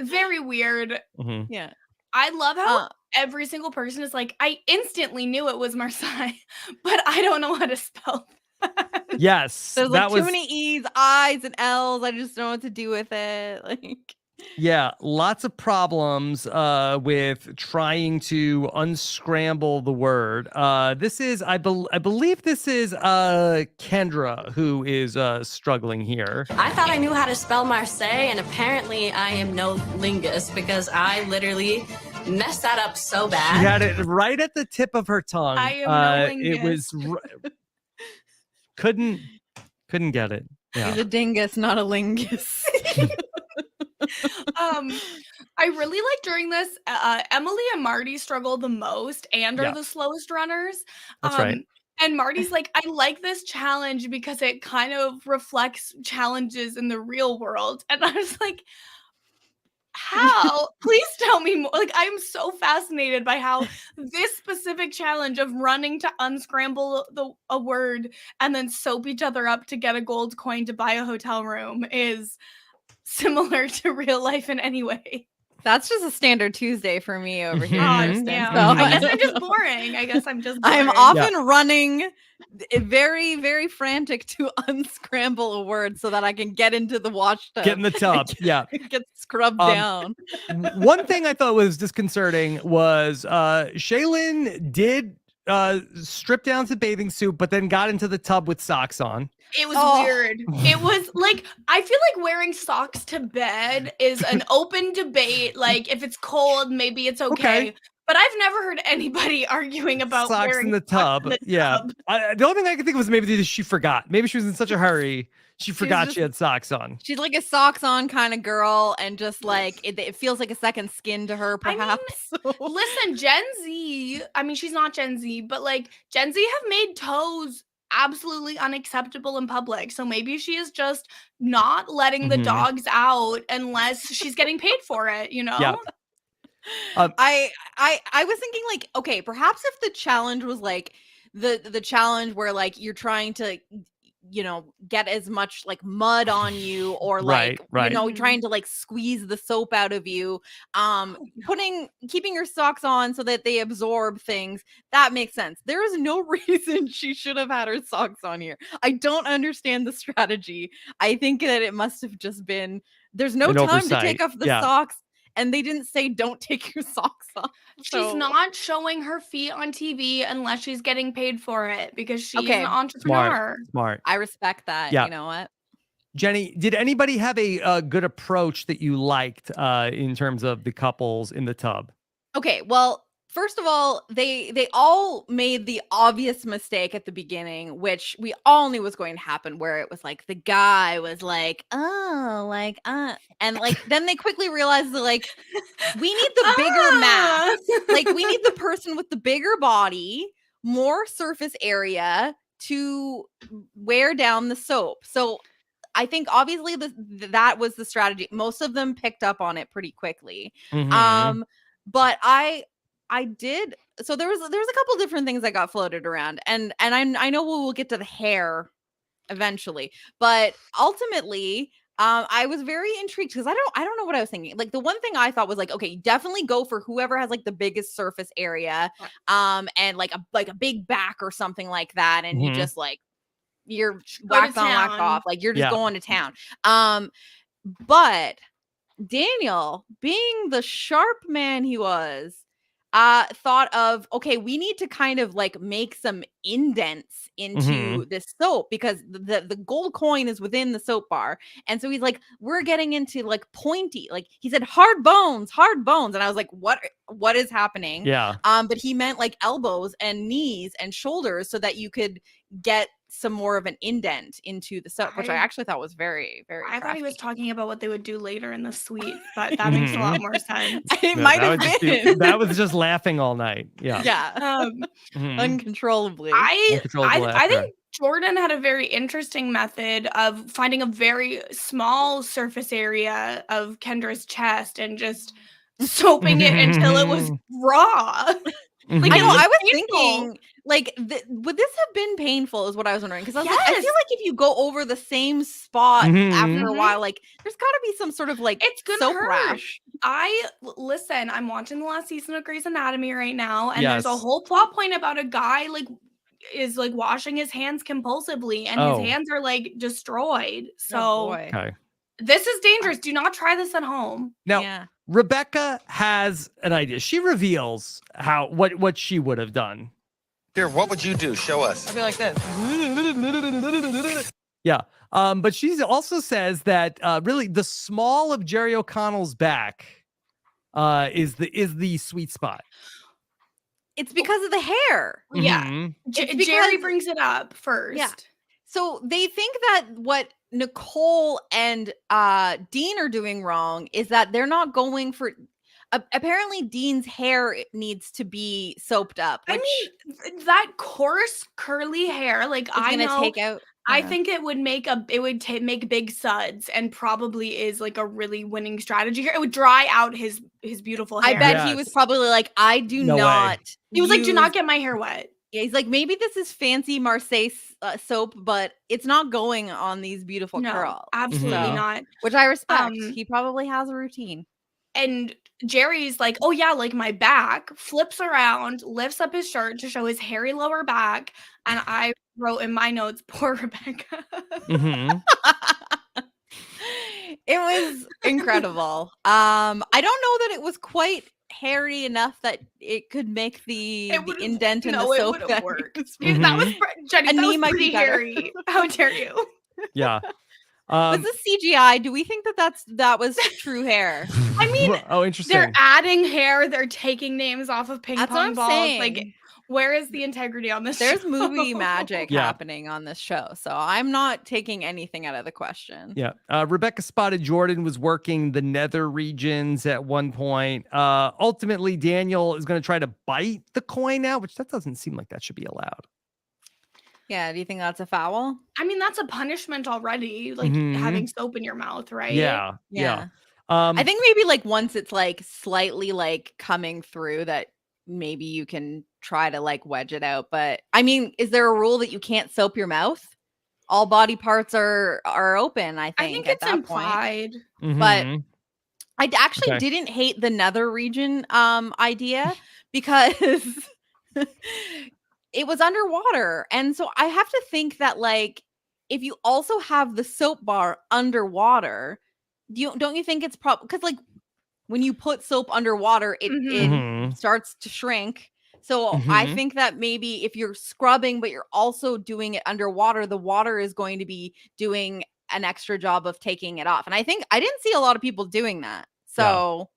Very weird. Yeah. I love how every single person is like, I instantly knew it was Marseille, but I don't know how to spell that. Yes. There's like too many E's, I's, and L's. I just don't know what to do with it. Like, yeah, lots of problems with trying to unscramble the word. This is, I believe this is Kendra who is struggling here. I thought I knew how to spell Marseille, and apparently I am no linguist because I literally messed that up so bad. She had it right at the tip of her tongue. I am no linguist. It was couldn't get it. Yeah. he's a dingus, not a lingus. I really like during this, Emily and Marty struggle the most and are the slowest runners. That's right. And Marty's like, I like this challenge because it kind of reflects challenges in the real world. And I was like, how? Please tell me more. Like, I'm so fascinated by how this specific challenge of running to unscramble a word and then soap each other up to get a gold coin to buy a hotel room is similar to real life in any way. That's just a standard Tuesday for me over here. Yeah. I guess I'm just boring. I'm often running very, very frantic to unscramble a word so that I can get into the wash tub. Get in the tub. Get scrubbed down. One thing I thought was disconcerting was Shaylin did strip down to bathing suit, but then got into the tub with socks on. It was weird. It was like, I feel like wearing socks to bed is an open debate. Like, if it's cold, maybe it's okay. But I've never heard anybody arguing about socks wearing in the tub. Socks in the Yeah. tub. The only thing I could think of was maybe she forgot. Maybe she was in such a hurry. She forgot she had socks on. She's like a socks on kind of girl, and just like it feels like a second skin to her, perhaps. Listen, Gen Z, I mean, she's not Gen Z, but like Gen Z have made toes absolutely unacceptable in public. So maybe she is just not letting the dogs out unless she's getting paid for it, you know? Yeah. I was thinking like, okay, perhaps if the challenge was like the challenge where like you're trying to get as much like mud on you or like, Right. trying to like squeeze the soap out of you. Keeping your socks on so that they absorb things. That makes sense. There is no reason she should have had her socks on here. I don't understand the strategy. I think that it must have just been, there's no An time oversight. to take off the socks. And they didn't say don't take your socks off. She's not showing her feet on TV unless she's getting paid for it because she's an entrepreneur. Smart. I respect that. Yeah. You know what? Jenny, did anybody have a good approach that you liked in terms of the couples in the tub? Okay, well, first of all, they all made the obvious mistake at the beginning, which we all knew was going to happen, where it was like the guy was like, oh, like, and like then they quickly realized that like we need the bigger mass. Like we need the person with the bigger body, more surface area to wear down the soap. So I think obviously that was the strategy. Most of them picked up on it pretty quickly. But I did. So there was a couple different things that got floated around, and I know we'll get to the hair eventually, but ultimately, I was very intrigued because I don't know what I was thinking. Like the one thing I thought was like, okay, definitely go for whoever has like the biggest surface area, and like a big back or something like that, and you just like you're wax on, wax off, like you're just going to town. But Daniel, being the sharp man he was, thought of, okay, we need to kind of like make some indents into this soap because the gold coin is within the soap bar. And so he's like, we're getting into like pointy, like he said, hard bones. And I was like, what is happening? Yeah. But he meant like elbows and knees and shoulders so that you could get some more of an indent into the soap, which I actually thought was very, very I thought he crafty. was talking about what they would do later in the suite, but that makes a lot more sense. It might have been. That was just laughing all night. Yeah. Yeah. Uncontrollably. I think Jordan had a very interesting method of finding a very small surface area of Kendra's chest and just soaping it until it was raw. Like, I know, I was thinking, like, would this have been painful is what I was wondering. Because I was like, I feel like if you go over the same spot after a while, like, there's got to be some sort of, like, it's gonna soap hurt. rash. Listen, I'm watching the last season of Grey's Anatomy right now, and there's a whole plot point about a guy, like, is, like, washing his hands compulsively, and his hands are, like, destroyed. So, this is dangerous. Do not try this at home. Now, Rebecca has an idea. She reveals what she would have done. Here, what would you do? Show us. I'd be like this. Yeah. But she also says that really the small of Jerry O'Connell's back is the sweet spot. It's because of the hair. Yeah. Jerry brings it up first. Yeah. So they think that what Nicole and Dean are doing wrong is that they're not going for. Apparently, Dean's hair needs to be soaped up. I mean, that coarse curly hair, like I know, take out. I think it would make make big suds, and probably is like a really winning strategy here. It would dry out his beautiful hair. I bet he was probably like, I do not. He was like, do not get my hair wet. Yeah, he's like, maybe this is fancy Marseille soap, but it's not going on these beautiful curls. Absolutely not. Which I respect. He probably has a routine. And Jerry's like, oh yeah, like my back, flips around, lifts up his shirt to show his hairy lower back. And I wrote in my notes, poor Rebecca. It was incredible. I don't know that it was quite hairy enough that it could make the indent in the soap. It would have worked. That was Jenny, that was pretty hairy. How dare you? Yeah. Was this CGI? Do we think that was true hair? I mean, interesting. They're adding hair. They're taking names off of ping pong balls. Saying. Like, where is the integrity on this? There's show? movie magic happening on this show, so I'm not taking anything out of the question. Yeah. Rebecca spotted Jordan was working the nether regions at one point. Ultimately, Daniel is going to try to bite the coin out, which that doesn't seem like that should be allowed. Yeah, do you think that's a foul? I mean, that's a punishment already, like having soap in your mouth, right? Yeah. I think maybe like once it's like slightly like coming through that maybe you can try to like wedge it out. But I mean, is there a rule that you can't soap your mouth? all body parts are open. I I think think at it's that implied. point, but Mhm. I actually Okay. didn't hate the nether region idea because it was underwater. And so I have to think that like if you also have the soap bar underwater, don't you think it's probably because like when you put soap underwater, it Mhm. starts to shrink. So I Mhm. think that maybe if you're scrubbing, but you're also doing it underwater, the water is going to be doing an extra job of taking it off. And I think I didn't see a lot of people doing that. So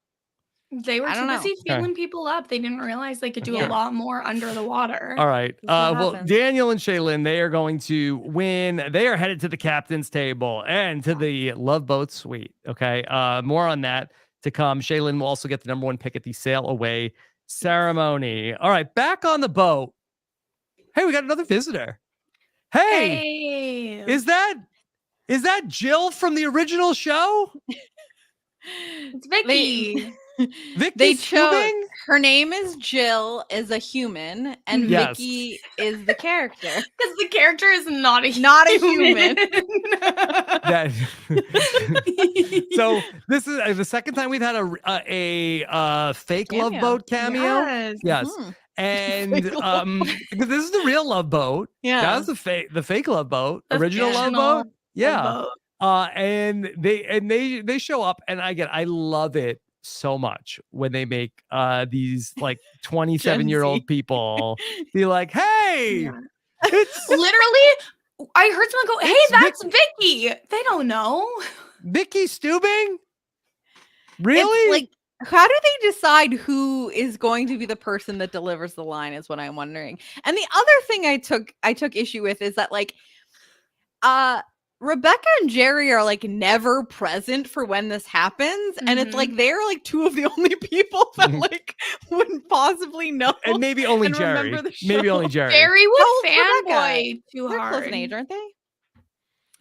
They were I too don't know. busy filling people up. They didn't realize they could do a Yeah. lot more under the water. All right. This is what Well, happens. Daniel and Shaylin, they are going to win. They are headed to the captain's table and to the Love Boat Suite. Okay. More on that to come. Shaylin will also get the #1 pick at the sail away ceremony. All right. Back on the boat. Hey, we got another visitor. Hey, Hey, is that Jill from the original show? it's Vicky. Vicky They chose Stubing? her name is Jill, is a human, and Yes. Vicky is the character. Because the character is not a human. That so this is the second time we've had a fake Love Cameo. Boat cameo. Yes. Mhm. And Fake Love because this is the real Love Boat. Yeah. That was the fake Love Boat, The original Love fictional Boat. Yeah. Love Boat. And they show up, and I love it so much when they make these like 27-year-old people be like, hey, Yeah. it's Literally, I heard someone go, "Hey, It's that's Vicky." They don't know. Vicky Stubing? It's Really? like, how do they decide who is going to be the person that delivers the line is what I'm wondering. And the other thing I took issue with is that like Rebecca and Jerry are like never present for when this happens. And it's like they're like two of the only people that like wouldn't possibly know. And maybe only and Jerry. remember the Maybe show. only Jerry. Jerry would How old's Rebecca? fanboy too They're hard. close in age, aren't they?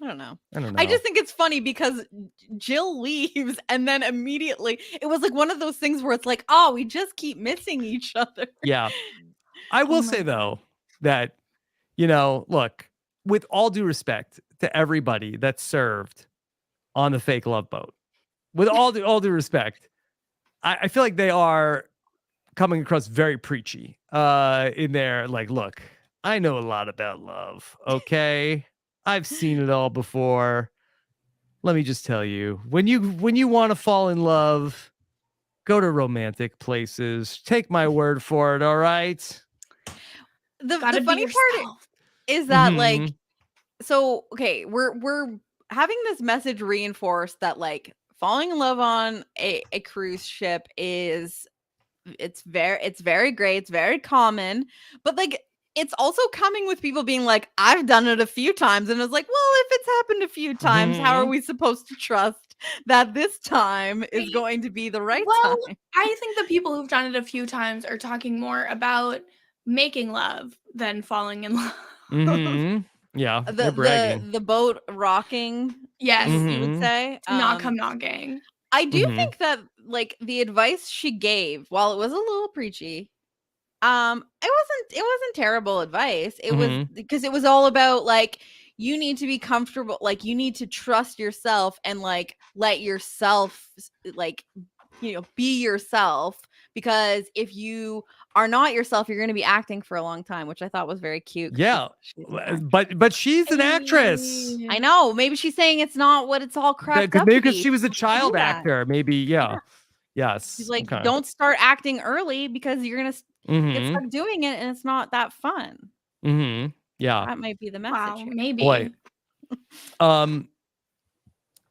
I don't know. I don't know. I just think it's funny because Jill leaves and then immediately it was like one of those things where it's like, oh, we just keep missing each other. Yeah. I will my say though that, look, with all due respect to everybody that's served on the fake Love Boat, with all due respect, I feel like they are coming across very preachy in there. Like, look, I know a lot about love. Okay. I've seen it all before. Let me just tell you, when you want to fall in love, go to romantic places. Take my word for it. All right. The Gotta be funny part yourself. is that like, Mhm. so okay, we're having this message reinforced that like falling in love on a cruise ship is it's very great, it's very common, but like it's also coming with people being like, I've done it a few times, and it's like, well, if it's happened a few times, how are Mhm. we supposed to trust that this time is going to be the right Well, time? I think the people who've done it a few times are talking more about making love than falling in love. Mhm. Yeah, they're bragging. The boat rocking, Yes, you would Mhm. say. not come knocking. I do Mhm. think that like the advice she gave, while it was a little preachy, it wasn't terrible advice. It was Mhm. because it was all about like you need to be comfortable, like you need to trust yourself and like let yourself like be yourself, because if you are not yourself, you're going to be acting for a long time, which I thought was very cute. 'Cause Yeah, she's an actress. but she's an actress. I know. Maybe she's saying it's not what it's all cracked up to Maybe because be. she was a Do child that. actor. Maybe, yeah. Yes. She's like, Okay. don't start acting early because you're gonna get Mhm. stuck doing it, and it's not that fun. Mhm. Yeah. That might be the message Wow, here. maybe. Boy.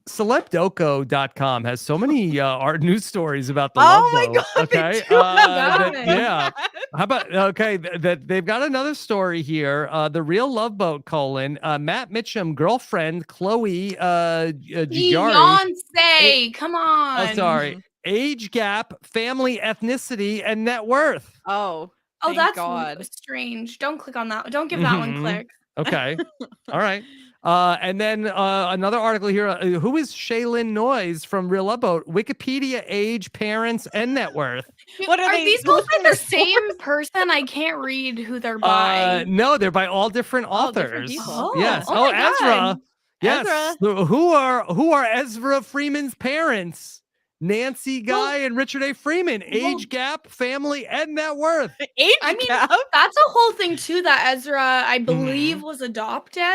Celebdoco.com has so many art news stories about the Love Oh my Boat. god! Okay. They do have that. that. Yeah. How about that they've got another story here. The real Love Boat : Matt Mitchum girlfriend Chloe Jajari. Beyonce, come on. Oh, sorry. Age gap, family, ethnicity, and net worth. Oh, Oh, thank that's God. strange. Don't click on that. Don't give that one Mhm. click. Okay. All right. And then another article here. Who is Shaylin Noyes from Real Love Boat? Wikipedia, age, parents, and net worth. What Are they these both by listening the to same person? I can't read who they're by. No, they're by all different All different authors. people. Yes. Oh my Ezra. God. Yes. Who are Ezra Freeman's parents? Nancy Guy and Richard A. Freeman. Age gap, family, and net worth. Age I mean, gap? that's a whole thing too. That Ezra, I believe, Mm-hmm. was adopted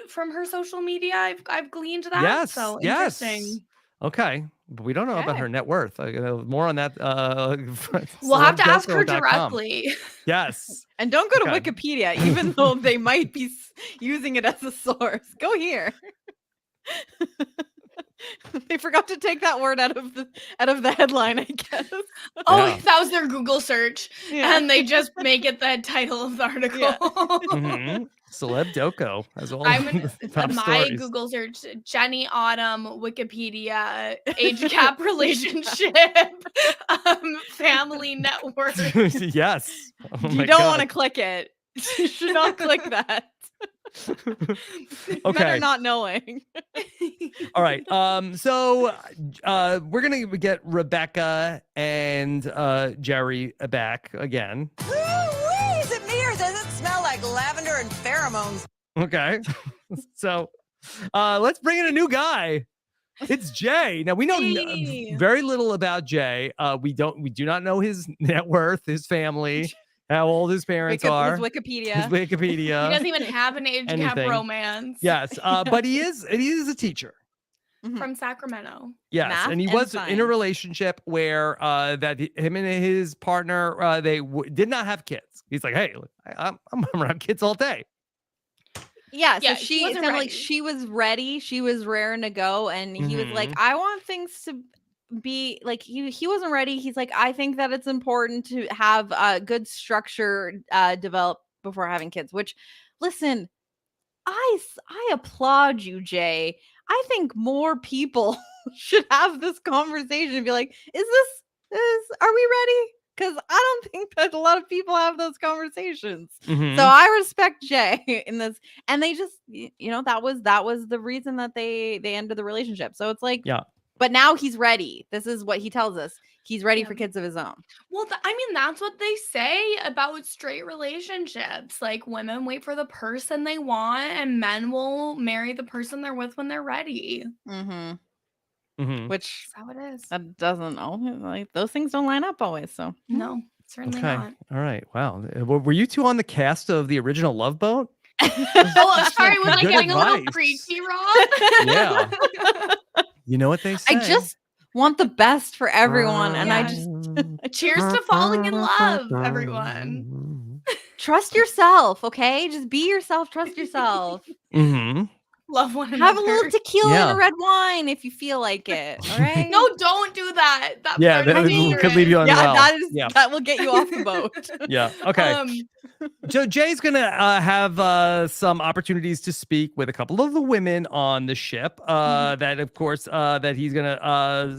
from her social media. I've gleaned that. Yes. So Yes. interesting. Okay. But we don't know about Okay. her net worth. More on that. We'll have to ask her celebdoco.com. directly. Yes. And don't go to Okay. Wikipedia, even though they might be using it as a source. Go here. They forgot to take that word out of the headline, I guess. Oh, Yeah. that was their Google search, Yeah. and they just make it the title of the article. Yeah. Mm-hmm. Celeb Doco as all I'm the top my stories. Google search: Jenny Autumn, Wikipedia, age gap relationship, family net worth. Yes. Oh You my don't God. want to click it. You should not click that. Okay. Better not knowing. All right. So we're gonna get Rebecca and Jerry back again. Is it me or does it smell like lavender and pheromones? Okay. So let's bring in a new guy. It's Jay. Now we know Hey. very little about Jay. We do not know his net worth, his family, how old his parents are. His Wikipedia. His Wikipedia. He doesn't even have an age gap anything. romance. Yes, but he is a teacher. Mhm. From Sacramento. Yes, Math and he and was in a science. relationship where him and his partner they did not have kids. He's like, hey, I'm around kids all day. Yeah, so Yeah, he she wasn't sounded like ready. she was ready. She was raring to go, and he was like, Mhm. "I want things to be like." He wasn't ready. He's like, "I think that it's important to have a good structure developed before having kids." Which, listen, I applaud you, Jay. I think more people should have this conversation and be like, are we ready? Because I don't think that a lot of people have those conversations. Mhm. So I respect Jay in this. And they just, that was the reason that they ended the relationship. So it's like, Yeah. but now he's ready. This is what he tells us. He's ready Yeah. for kids of his own. Well, I mean, that's what they say about straight relationships. Like, women wait for the person they want, and men will marry the person they're with when they're ready. Mm-hmm. Mhm. Which That's how it is. that doesn't like those things don't line up always. So No, certainly Okay. not. All right. Wow. Were you two on the cast of the original Love Boat? Oh, I'm sorry. Was I Good getting a little advice. preachy, Rob? Yeah. You know what they say. I just want the best for everyone, and I just Cheers to falling in love, everyone. trust yourself. Okay, just be yourself. Trust yourself. Mm-hmm. Love one another. Have a little tequila Yeah. and a red wine if you feel like it. All right. No, don't do that. That Yeah, flirting that dangerous. could leave you Yeah, unwell. that is Yeah. that will get you off the boat. Yeah. Okay. So Jay's gonna have some opportunities to speak with a couple of the women on the ship. That of course that he's gonna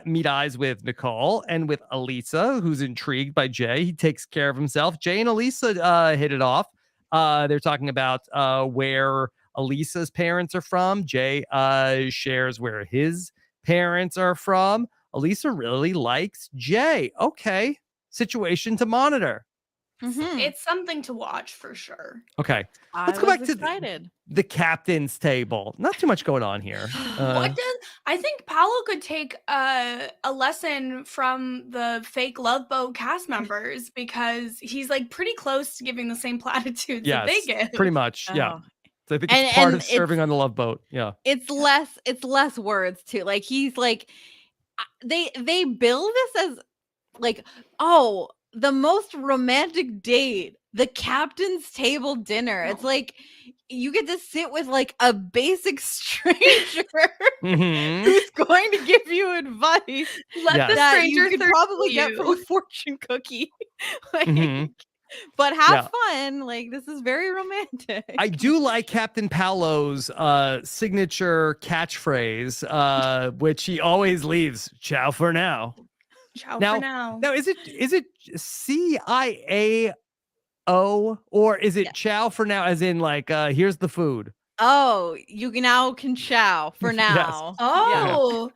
meet eyes with Nicole and with Elisa, who's intrigued by Jay. He takes care of himself. Jay and Elisa hit it off. They're talking about where Elisa's parents are from. Jay shares where his parents are from. Elisa really likes Jay. Okay, situation to monitor. Mhm. It's something to watch for sure. Okay, I let's go was back to excited. the captain's table. Not too much going on here. I think Paolo could take a lesson from the fake Love Boat cast members because he's like pretty close to giving the same platitudes that they Yes, give. pretty much. Yeah. Oh. So I think And- it's part and of serving on the Love Boat. Yeah. It's less words too. Like he's like they bill this as like, oh, the most romantic date, the captain's table dinner. It's No. like you get to sit with like a basic stranger Mhm. who's going to give you advice Let Yes. the that stranger you could thirst probably get you. from a fortune cookie. Like, Mhm. but have Yeah. fun. Like this is very romantic. I do like Captain Paolo's signature catchphrase, which he always leaves. Ciao for now. Ciao Now- for now. Now, is it CIAO or is it Yeah. ciao for now? As in, like, here's the food. Oh, you now can chow for Yes. now. Oh,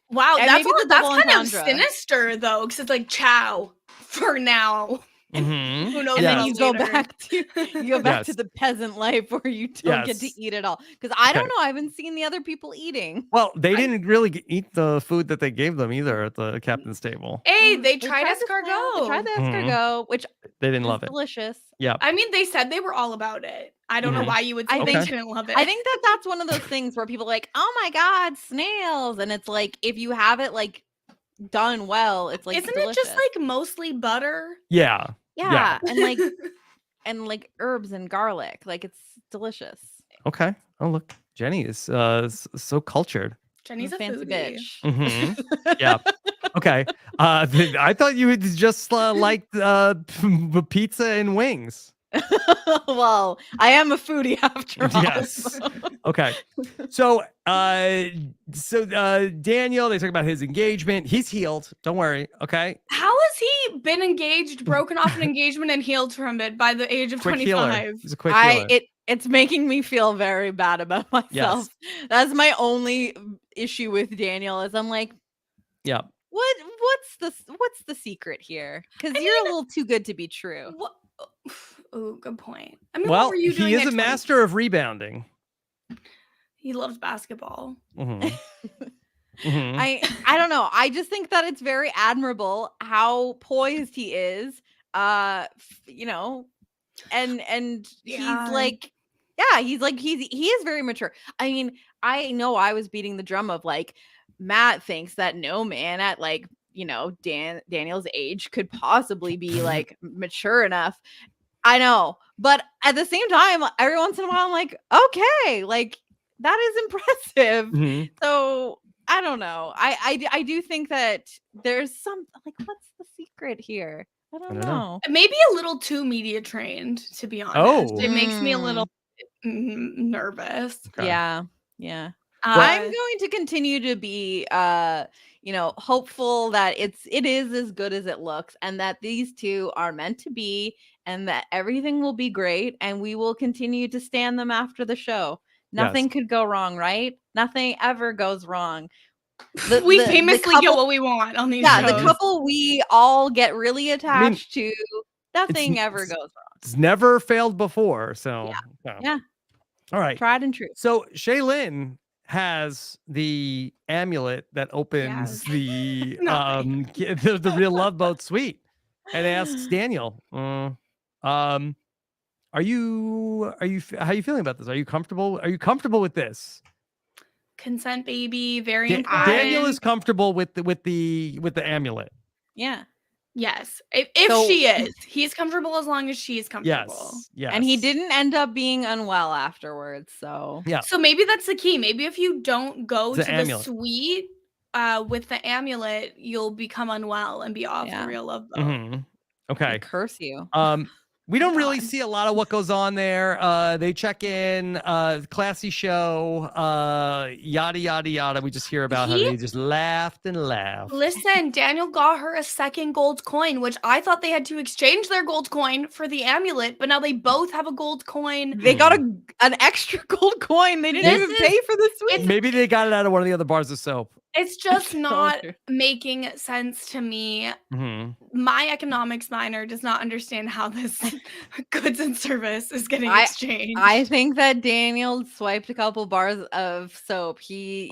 wow. And That's maybe the that's double kind of entendre. sinister though, because it's like chow for now. Mhm. Who knows? And what then Yes. you else go later. back to Yes. the peasant life where you don't get to Yes. eat it all. Because I don't Okay. know, I haven't seen the other people eating. Well, they didn't really eat the food that they gave them either at the captain's table. Hey, they They tried the snail, they tried escargot. the Mhm. escargot, which They didn't is love it. delicious. Yeah. I mean, they said they were all about it. I don't know Mhm. why you would say I they think- didn't love it. I think that that's one of those things where people are like, oh my god, snails, and it's like if you have it like done well, it's like Isn't delicious. it just like mostly butter? Yeah. yeah, and like herbs and garlic, like it's delicious. Okay. Oh, look. Jenny is so cultured. Jenny's a fancy foodie. bitch. Mhm. Yeah. Okay. I thought you would just like pizza and wings. Well, I am a foodie after all. Yes. Okay. So Daniel, they talk about his engagement. He's healed. Don't worry. Okay. How has he been engaged, broken off an engagement, and healed from it by the age of Quick healer. 25? He's a quick healer. It's making me feel very bad about myself. That's my only issue with Daniel is I'm like, Yeah. what's the secret here? Because you're a little too good to be true. What? Oh, good point. I mean, Well, what were you doing he is at a 20? master of rebounding. He loves basketball. Mhm. Mhm. I don't know. I just think that it's very admirable how poised he is. You know, and Yeah. he's like, yeah, he is very mature. I mean, I know I was beating the drum of like Matt thinks that no man at like, you know, Daniel's age could possibly be like mature enough. I know, but at the same time, every once in a while, I'm like, okay, like that is impressive. Mhm. So I don't know. I do think that there's some like, what's the secret here? I don't know. Maybe a little too media trained, to be honest. Oh. It makes me a little nervous. Okay. Yeah. I'm going to continue to be you know, hopeful that it is as good as it looks and that these two are meant to be and that everything will be great and we will continue to stand them after the show. Nothing could go wrong, right? Nothing ever goes wrong. We famously get what we want on these shows. The couple we all get really attached to, nothing ever goes wrong. It's never failed before. So Yeah. All right. Tried and true. So Shaylin has the amulet that opens the real Love Boat suite and asks Daniel, how are you feeling about this? Are you comfortable? Are you comfortable with this? Consent, baby, very important. Daniel is comfortable with the amulet. Yeah. Yes. If she is, he's comfortable as long as she's comfortable. Yes. And he didn't end up being unwell afterwards. So yeah. So maybe that's the key. Maybe if you don't go to the amulet. suite with the amulet, you'll become unwell and be off the real Love Boat. Mhm. Okay. I curse you. We don't really see a lot of what goes on there. They check in, classy show, yada, yada, yada. We just hear about how they just laughed and laughed. Listen, Daniel got her a second gold coin, which I thought they had to exchange their gold coin for the amulet, but now they both have a gold coin. They got an extra gold coin. They didn't even pay for the suite. Maybe they got it out of one of the other bars of soap. It's just not making sense to me. Mhm. My economics minor does not understand how this goods and service is getting exchanged. I think that Daniel swiped a couple bars of soap. He's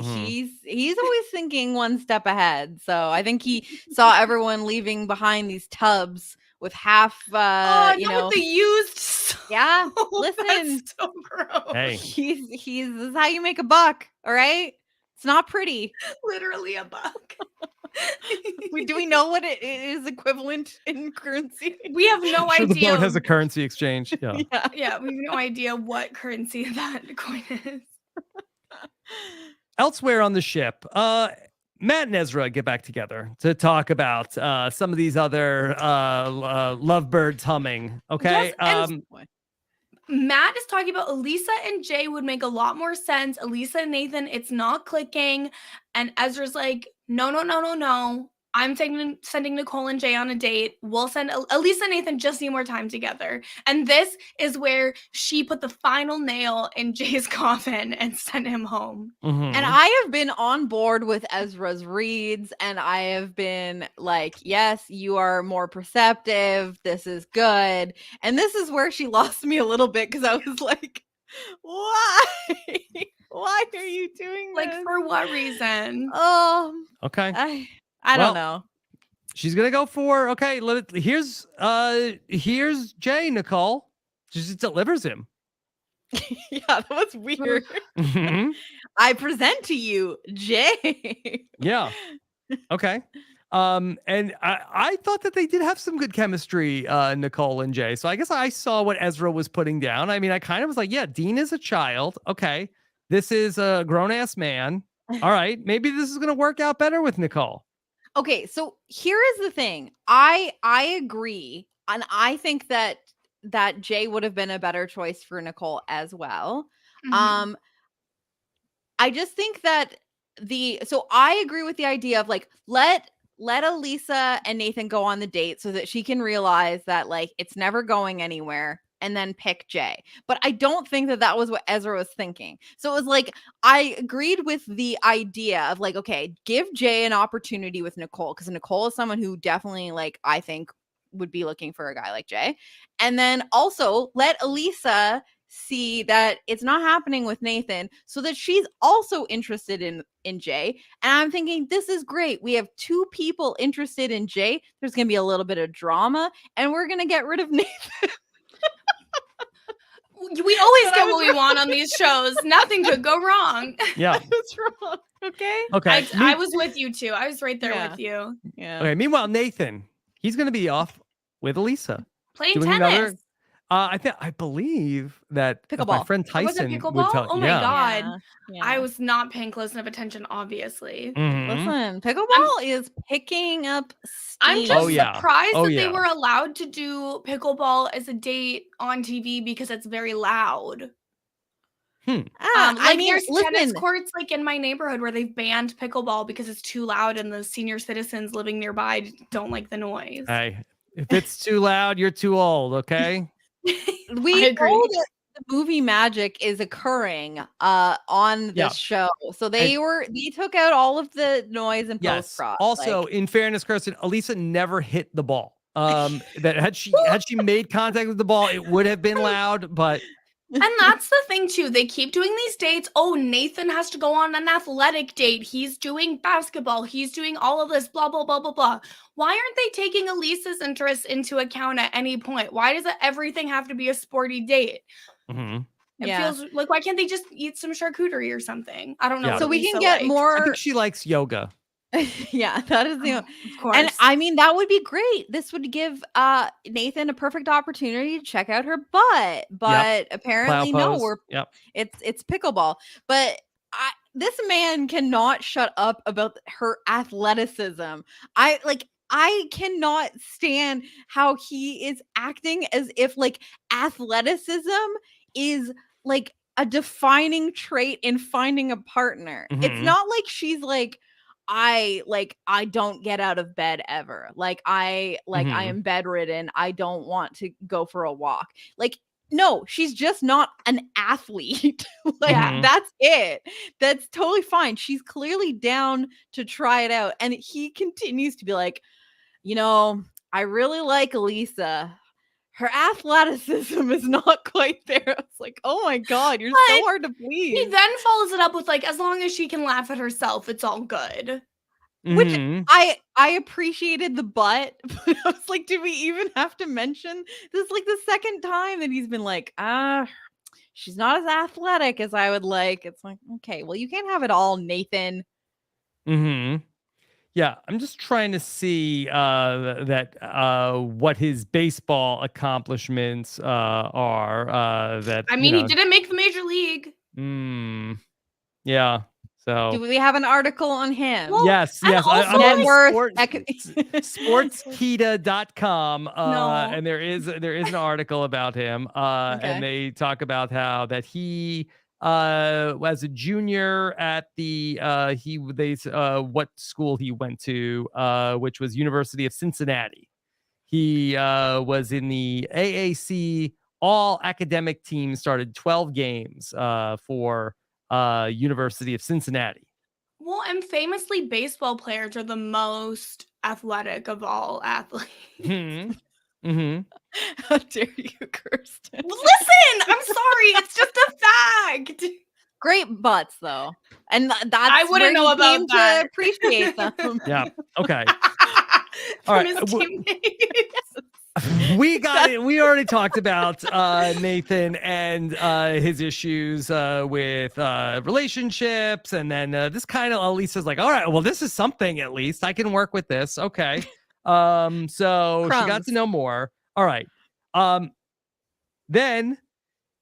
always thinking one step ahead. So I think he saw everyone leaving behind these tubs with half with the used soap. Yeah. Listen. That's so gross. Hey. This is how you make a buck, all right? It's not pretty. Literally a buck. Do we know what it is equivalent in currency? We have no Sure, idea. the boat has a currency exchange. Yeah. Yeah, we have no idea what currency that coin is. Elsewhere on the ship, Matt and Ezra get back together to talk about some of these other lovebirds humming. Okay. Yes, Matt is talking about Elisa and Jay would make a lot more sense. Elisa and Nathan, it's not clicking. And Ezra's like, no. I'm sending Nicole and Jay on a date. We'll send Elisa and Nathan just need more time together. And this is where she put the final nail in Jay's coffin and sent him home. And I have been on board with Ezra's reads, and I have been like, yes, you are more perceptive. This is good. And this is where she lost me a little bit because I was like, why? Why are you doing this? Like, for what reason? Okay. I don't know. She's gonna go for here's Jay, Nicole. She just delivers him. Yeah, that was weird. Mhm. I present to you, Jay. Yeah. Okay. And I thought that they did have some good chemistry, Nicole and Jay. So I guess I saw what Ezra was putting down. I mean, I kind of was like, yeah, Dean is a child. Okay. This is a grown-ass man. All right. Maybe this is gonna work out better with Nicole. Okay, so here is the thing. I agree, and I think that Jay would have been a better choice for Nicole as well. Mhm. I just think that I agree with the idea of like let Elisa and Nathan go on the date so that she can realize that like it's never going anywhere, and then pick Jay. But I don't think that was what Ezra was thinking. So it was like, I agreed with the idea of like, okay, give Jay an opportunity with Nicole, because Nicole is someone who definitely like, I think would be looking for a guy like Jay. And then also let Elisa see that it's not happening with Nathan so that she's also interested in Jay. And I'm thinking, this is great. We have two people interested in Jay. There's going to be a little bit of drama, and we're going to get rid of Nathan. We always get what we want on these shows. Nothing could go wrong. Yeah. I was wrong. Okay. Okay. I was with you too. I was right there Yeah. with you. Yeah. Okay. Meanwhile, Nathan, he's going to be off with Elisa. Playing Doing tennis. I believe that my Pickleball. friend Oh, was it Tyson would pickleball? tell. Oh my yeah. God. Yeah. I was not paying close enough attention, obviously. Mhm. Listen, pickleball is picking up steam. I'm just Oh, yeah. surprised Oh, that yeah. they were allowed to do pickleball as a date on TV because it's very loud. I mean, there's tennis listen, courts like in my neighborhood where they've banned pickleball because it's too loud and the senior citizens living nearby don't like the noise. Hey, if it's too loud, you're too old. Okay. we I agree. know that the movie magic is occurring on this Yeah. show. So they took out all of the noise and Yes. post-prod. Also, in fairness, Kirsten, Elisa never hit the ball. That had she made contact with the ball, it would have been loud, but And that's the thing too. They keep doing these dates. Oh, Nathan has to go on an athletic date. He's doing basketball. He's doing all of this, blah, blah, blah, blah, blah. Why aren't they taking Elisa's interests into account at any point? Why does everything have to be a sporty date? Mhm. It Yeah. feels like, why can't they just eat some charcuterie or something? I don't know. Yeah. what So we Lisa can get likes. I more. think she likes yoga. Yeah, that is the. Of course. And I mean, that would be great. This would give Nathan a perfect opportunity to check out her butt. But apparently, Plow no, pose. Yep. it's pickleball. But this man cannot shut up about her athleticism. I cannot stand how he is acting as if like athleticism is like a defining trait in finding a partner. It's Mhm. not like she's like, I don't get out of bed ever. I Mhm. am bedridden. I don't want to go for a walk. Like, no, she's just not an athlete. Mhm. That's it. That's totally fine. She's clearly down to try it out. And he continues to be like, I really like Elisa. Her athleticism is not quite there. I was like, oh my God, you're so But hard to he please. then follows it up with like, as long as she can laugh at herself, it's all good. Which Mhm. I appreciated the butt, but I was like, did we even have to mention this? Is like the second time that he's been like, she's not as athletic as I would like. It's like, okay, well, you can't have it all, Nathan. Mhm. Yeah, I'm just trying to see what his baseball accomplishments are. That I mean, he didn't make the major league. Yeah. So Do we have an article on him? Well, yes. and I'm also, on Net worth, sportskita.com No. and there is an article about him Okay. and they talk about how that he as a junior at the what school he went to, which was University of Cincinnati. He was in the AAC all academic team, started 12 games for University of Cincinnati. Well, and famously, baseball players are the most athletic of all athletes. Mm-hmm. How dare you, Kirsten? Listen, I'm sorry. It's just a fact. Great butts, though. And that's I wouldn't where know you about came that. to appreciate them. Yeah. Okay. From All right. his teammates. We got it. We already talked about Nathan and his issues with relationships, and then this kind of Lisa's like, all right, well, this is something. At least I can work with this. Okay. So she got Crumbs. to know more. All right. Then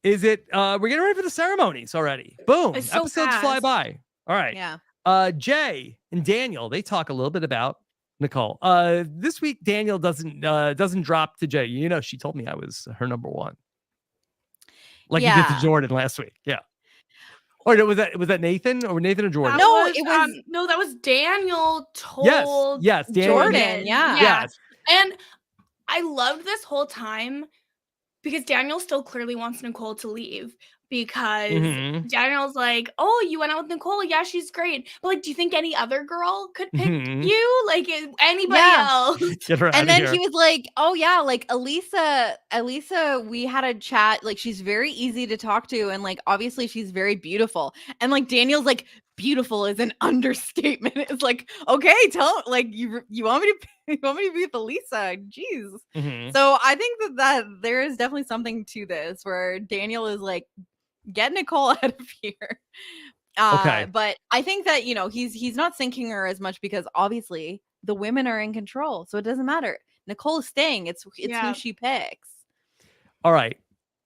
is it? We're getting ready for the ceremonies already. Boom. It's so Episodes fly fast. by. All right. Yeah. Jay and Daniel, they talk a little bit about Nicole. This week Daniel doesn't drop to Jay. You know, she told me I was her number one. Like you did to Jordan last week. Yeah. Or was that Nathan or Nathan or Jordan? No, that was Daniel told yes, Daniel. Jordan. Yeah. Yes. And I loved this whole time because Daniel still clearly wants Nicole to leave. Because Daniel's like, oh, you went out with Nicole? Yeah, she's great. But like, do you think any other girl could pick you? Like anybody else? Get her And out then of he here. was like, oh yeah, like Elisa, we had a chat. Like she's very easy to talk to, and like obviously she's very beautiful. And like Daniel's like, beautiful is an understatement. It's like, okay, like you want me to be with Elisa? Jeez. So I think that there is definitely something to this where Daniel is like, get Nicole out of here. Okay. But I think that, he's not sinking her as much because obviously the women are in control. So it doesn't matter. Nicole is staying. It's who she picks. All right.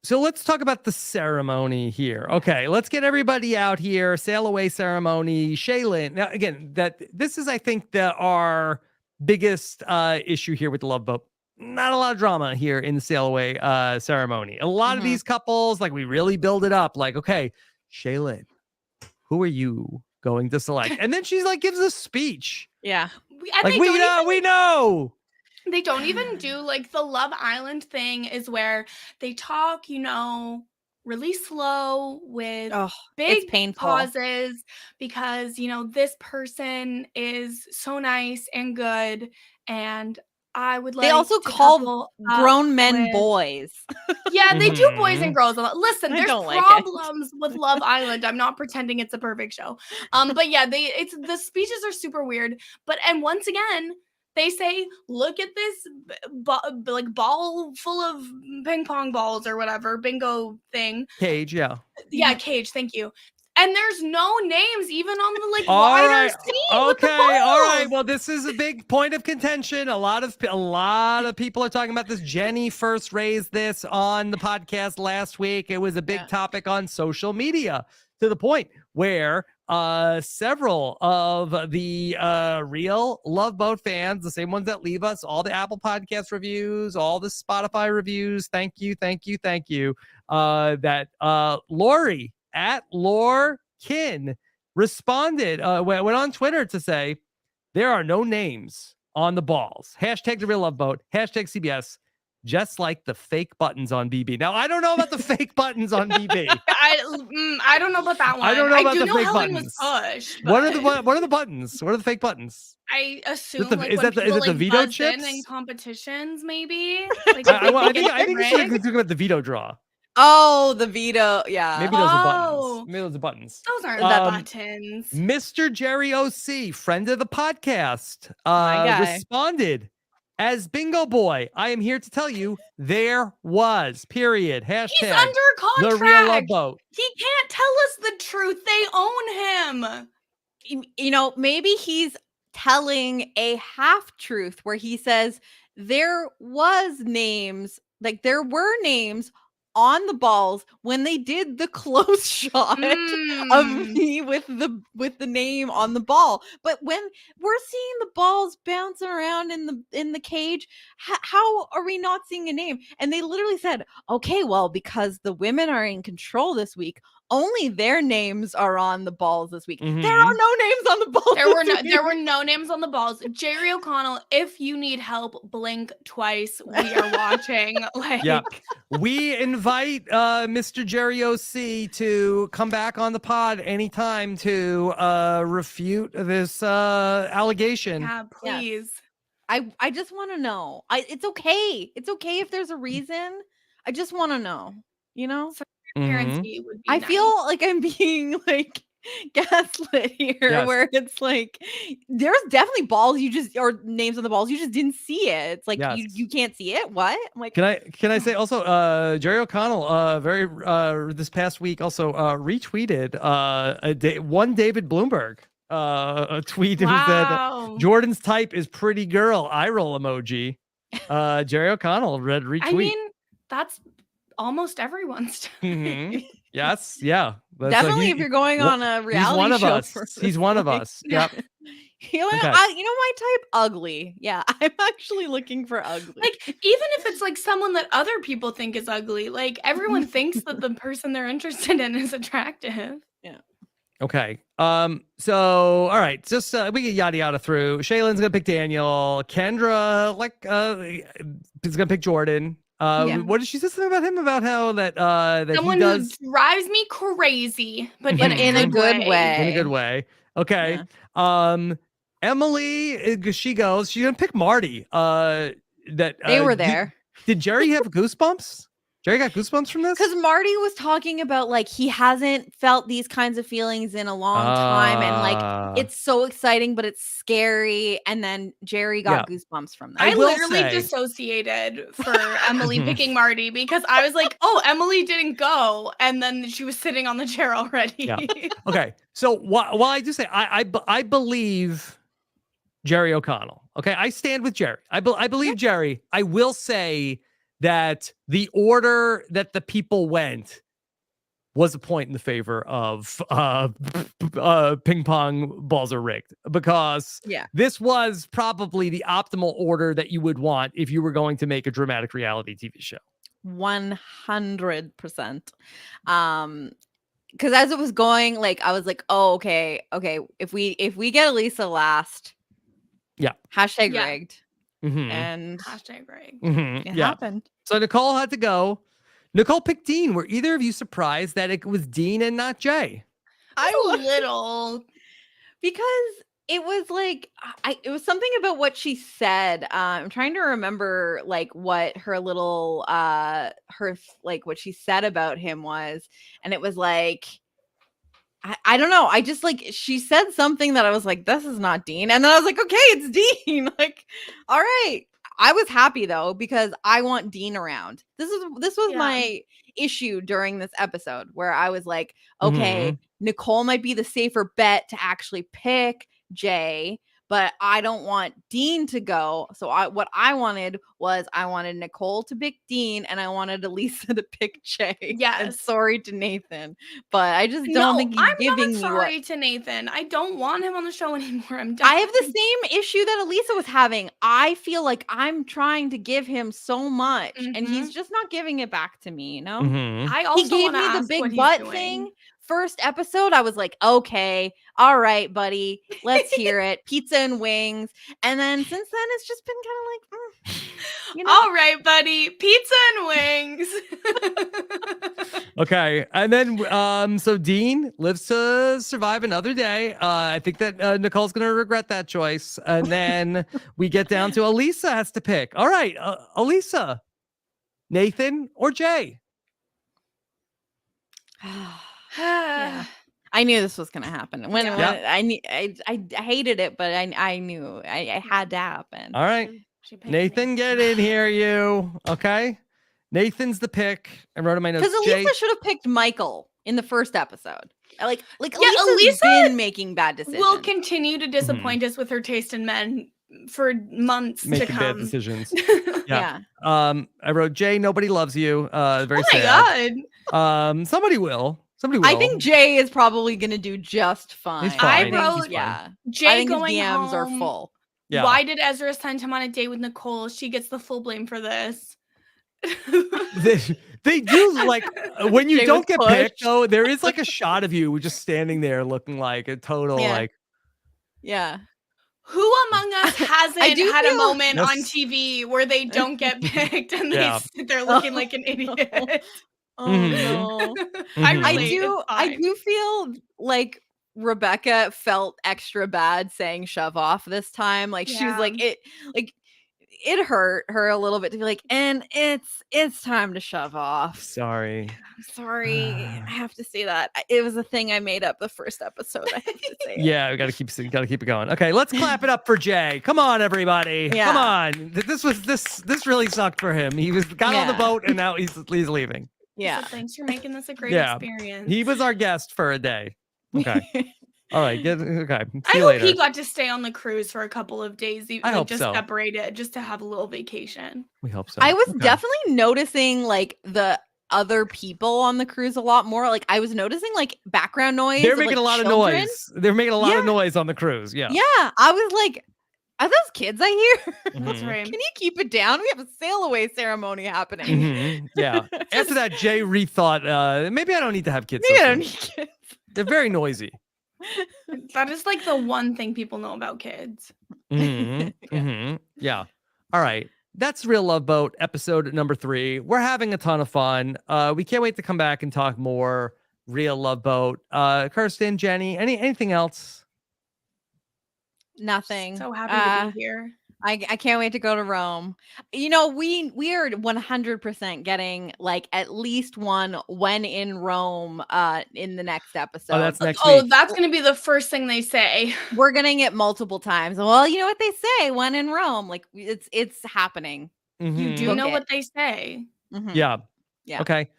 So let's talk about the ceremony here. Okay, let's get everybody out here. Sail away ceremony. Shaylin. Now, again, this is, I think, our biggest issue here with the Love Boat. Not a lot of drama here in the sail away ceremony. A lot of these couples, like we really build it up. Like, okay, Shaylin, who are you going to select? And then she's like, gives a speech. Yeah. Like we know. They don't even do like the Love Island thing is where they talk, really slow with big pauses because, this person is so nice and good. And I would like they also to call grown men boys. Yeah, they do boys and girls a lot. Listen, there's problems with Love Island. I'm not pretending it's a perfect show. But yeah, the speeches are super weird. And once again, they say, look at this ball full of ping pong balls or whatever, bingo thing. Cage, yeah. Yeah, cage, thank you. And there's no names even on the wider scene. Okay, all right. Well, this is a big point of contention. A lot of people are talking about this. Jenny first raised this on the podcast last week. It was a big topic on social media to the point where several of the real Love Boat fans, the same ones that leave us all the Apple Podcast reviews, all the Spotify reviews, thank you, that Lori at Lorkin responded, went on Twitter to say, there are no names on the balls. Hashtag the real Love Boat. Hashtag CBS. Just like the fake buttons on BB. Now, I don't know about the fake buttons on BB. I don't know about that one. I don't know about the know fake Helen buttons. Was pushed, What are the buttons? What are the fake buttons? I assume is it the veto chips in competitions? Maybe. I think it's talking about the veto draw. Oh, the veto. Yeah. Maybe those are buttons. Maybe those are buttons. Those aren't the buttons. Mr. Jerry OC, friend of the podcast, responded as Bingo Boy. I am here to tell you there was, period. Hashtag he's under contract. The real Love Boat. He can't tell us the truth. They own him. Maybe he's telling a half truth where he says there were names on the balls when they did the close shot of me with the name on the ball. But when we're seeing the balls bouncing around in the cage, how are we not seeing a name? And they literally said, okay, well, because the women are in control this week, only their names are on the balls this week. Mhm. There are no names on the balls. There were no names on the balls. Jerry O'Connell, if you need help, blink twice. We are watching. Like, Yeah. We invite Mr. Jerry OC to come back on the pod anytime to refute this allegation. yeah, please. I just want to know. It's okay. It's okay if there's a reason. I just want to know. You know, Transparency would be I nice. feel like I'm being like gaslit here, Yes. where it's like there's definitely balls or names on the balls. You just didn't see it. It's like Yes. you can't see it. What? I'm like, Can I say also Jerry O'Connell this past week also retweeted one David Bloomberg a tweet that Wow. Jordan's type is pretty girl eye roll emoji. Jerry O'Connell retweet. I mean, that's almost everyone's type. Mhm. Yes, yeah. So definitely if you're going on a reality he's one of show us. for He's one of like- us. Yep. You know, Okay. my type ugly. Yeah, I'm actually looking for ugly. Like, even if it's like someone that other people think is ugly, like everyone thinks that the person they're interested in is attractive. Okay. So all right, just we get yada yada through. Shaylin's gonna pick Daniel. Kendra is gonna pick Jordan. What did she say something about him about how that Someone he does who drives me crazy, but But in a good way. in a good way. Okay. Emily, she goes. She's gonna pick Marty. They were there. Did Jerry have goosebumps? Jerry got goosebumps from this? Because Marty was talking about like he hasn't felt these kinds of feelings in a long time, and like it's so exciting, but it's scary. And then Jerry got goosebumps from that. I will literally say- dissociated for Emily picking Marty because I was like, oh, Emily didn't go. And then she was sitting on the chair already. Yeah. Okay. So while I do say I believe Jerry O'Connell. Okay, I stand with Jerry. I believe Jerry. I will say that the order that the people went was a point in the favor of ping pong balls are rigged, because this was probably the optimal order that you would want if you were going to make a dramatic reality TV show. 100%. Because as it was going, like I was like, oh, okay. If we get Elisa last, hashtag rigged. Mhm. And hashtag rigged. It happened. So Nicole had to go. Nicole picked Dean. Were either of you surprised that it was Dean and not Jay? A little. Because it was like it was something about what she said. I'm trying to remember like what her little what she said about him was, and it was like I don't know. I just like she said something that I was like, this is not Dean. And then I was like, okay, it's Dean. Like, all right. I was happy though, because I want Dean around. This was my issue during this episode, where I was like, okay, Nicole might be the safer bet to actually pick Jay, but I don't want Dean to go. So what I wanted Nicole to pick Dean, and I wanted Elisa to pick Jay. Yes. And sorry to Nathan, but I just don't think he's giving me sorry to Nathan. I don't want him on the show anymore. I'm done. I have the same issue that Elisa was having. I feel like I'm trying to give him so much, and he's just not giving it back to me, you know? I also He gave me the big butt thing. First episode, I was like, okay, all right, buddy, let's hear it. Pizza and wings. And then since then, it's just been kind of like, you know? All right, buddy, pizza and wings. Okay. And then, so Dean lives to survive another day. I think that Nicole's going to regret that choice. And then we get down to Elisa has to pick. All right, Elisa, Nathan or Jay? Yeah. I knew this was gonna happen. When I hated it, but I knew I had to happen. All right, Nathan, get in here, you. Okay, Nathan's the pick. I wrote in my notes. Because Elisa should have picked Michael in the first episode. Like Elisa's Elisa's been making bad decisions. Will continue to disappoint us with her taste in men for months to making come. bad decisions. Yeah. I wrote Jay. Nobody loves you. Very Oh my sad. god. Somebody will. Somebody will. I think Jay is probably going to do just fine. He's fine. I wrote, He's fine. Jay I think going his DMs home. are full. Yeah. Why did Ezra send him on a date with Nicole? She gets the full blame for this. They do like when you Jay don't was get pushed. picked, though, there is like a shot of you just standing there looking like a total Yeah. like. Yeah. Who among us hasn't do had a feel- moment on Yes. TV where they don't get picked and they Yeah. sit there looking like an idiot? Oh Mhm. no. I Mhm. relate. I It's fine. do feel like Rebecca felt extra bad saying shove off this time. Like she was like it hurt her a little bit to be like, and it's time to shove off. Sorry. I'm sorry. I have to say that. It was a thing I made up the first episode. I have to say it. Yeah, we gotta keep it going. Okay, let's clap it up for Jay. Come on, everybody. Yeah. Come on. This really sucked for him. He got on the Yeah. boat and now he's leaving. Yeah. So thanks for making this a great Yeah. experience. He was our guest for a day. Okay. All right. Okay. See I you hope later. he got to stay on the cruise for a couple of days, I hope just so. separated, just to have a little vacation. We hope so. I was Okay. definitely noticing like the other people on the cruise a lot more. Like I was noticing like background noise. They're of, making like, a lot of children. noise. They're making a lot of Yeah. noise on the cruise. Yeah. Yeah. I was like, are those kids I hear? That's Mhm. right. Can you keep it down? We have a sail away ceremony happening. Mhm. Yeah. After that, Jay rethought, maybe I don't need to have kids. Maybe so I don't soon. need kids. They're very noisy. That is like the one thing people know about kids. Mhm. Mhm. Yeah. All right. That's Real Love Boat episode number 3. We're having a ton of fun. We can't wait to come back and talk more Real Love Boat. Kirsten, Jenny, anything else? Nothing. So happy to be here. I can't wait to go to Rome. You know, we are 100% getting like at least one when in Rome in the next episode. Oh, that's next Oh, week. that's gonna be the first thing they say. We're getting it multiple times. Well, you know what they say when in Rome, like it's happening. You Mhm. do Book know it. what they say. Mhm. Yeah. Yeah. Okay.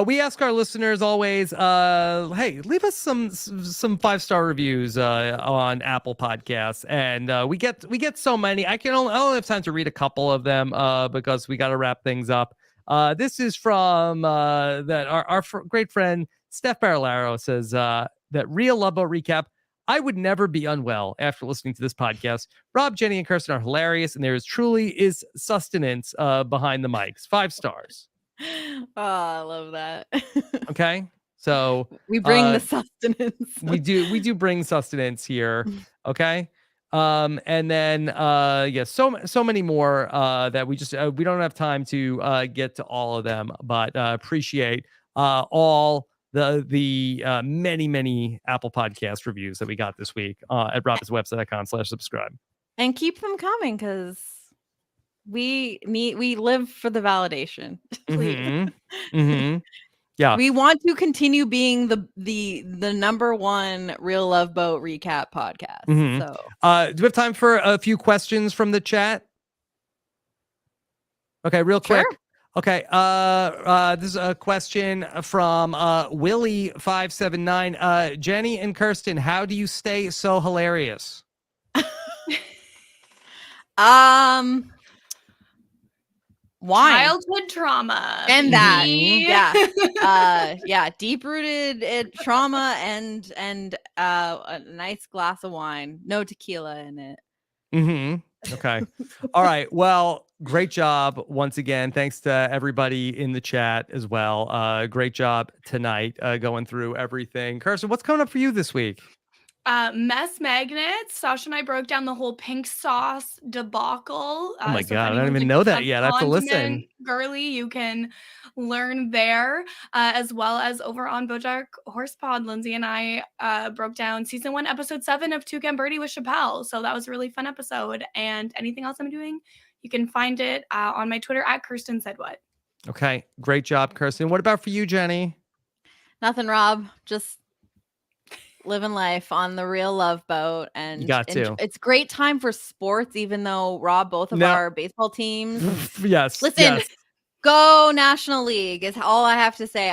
We ask our listeners always, hey, leave us some 5-star reviews on Apple Podcasts, and we get so many. I only have time to read a couple of them because we got to wrap things up. This is from that our great friend Steph Barillaro says that Real Love Boat recap. I would never be unwell after listening to this podcast. Rob, Jenny, and Kirsten are hilarious, and there truly is sustenance behind the mics. 5 stars. Oh, I love that. Okay, so We bring the sustenance. we do bring sustenance here. Okay, and then so many more that we just we don't have time to get to all of them, but appreciate all the many Apple Podcast reviews that we got this week at robbinswebsite.com/subscribe. And keep them coming because we live for the validation. Mhm. Mhm. Yeah. We want to continue being the number one Real Love Boat recap podcast. Mhm. So Do we have time for a few questions from the chat? Okay, real quick. Sure. Okay, this is a question from Willie579. Jenny and Kirsten, how do you stay so hilarious? wine Childhood trauma. and that, baby. yeah, deep rooted trauma and a nice glass of wine, no tequila in it. Mm-hmm. Okay. All right. Well, great job once again. Thanks to everybody in the chat as well. Great job tonight going through everything. Kirsten, what's coming up for you this week? Mess magnets. Sasha and I broke down the whole pink sauce debacle. Oh my so if God, I don't anyone's even a know that yet. I have to listen. condiment girly, you can learn there, as well as over on BoJack Horsepod. Lindsay and I broke down season 1, episode 7 of Toucan Birdie with Chappelle. So that was a really fun episode. And anything else I'm doing, you can find it on my Twitter at Kirsten Said What. Okay. Great job, Kirsten. What about for you, Jenny? Nothing, Rob. Just living life on the Real Love Boat, and You got to. it's great time for sports. Even though Rob, both of No. our baseball teams, Yes. listen, yes. go National League is all I have to say.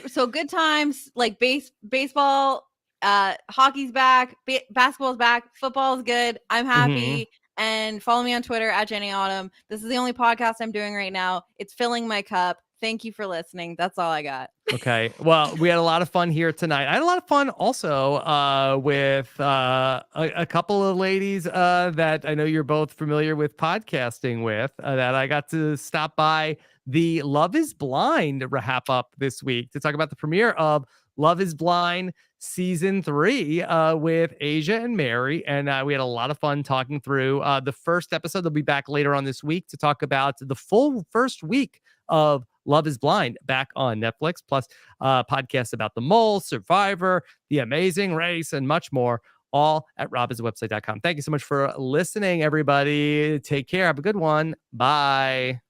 So good times, like baseball, hockey's back, basketball's back, football's good. I'm happy. And follow me on Twitter at Jenny Autumn. This is the only podcast I'm doing right now. It's filling my cup. Thank you for listening. That's all I got. Okay. Well, we had a lot of fun here tonight. I had a lot of fun also with a couple of ladies that I know you're both familiar with podcasting with that I got to stop by the Love is Blind wrap up this week to talk about the premiere of Love is Blind season 3 with Asia and Mary. And we had a lot of fun talking through the first episode. They'll be back later on this week to talk about the full first week of Love is Blind back on Netflix, plus podcasts about The Mole, Survivor, The Amazing Race, and much more, all at robiswebsite.com. Thank you so much for listening, everybody. Take care. Have a good one. Bye.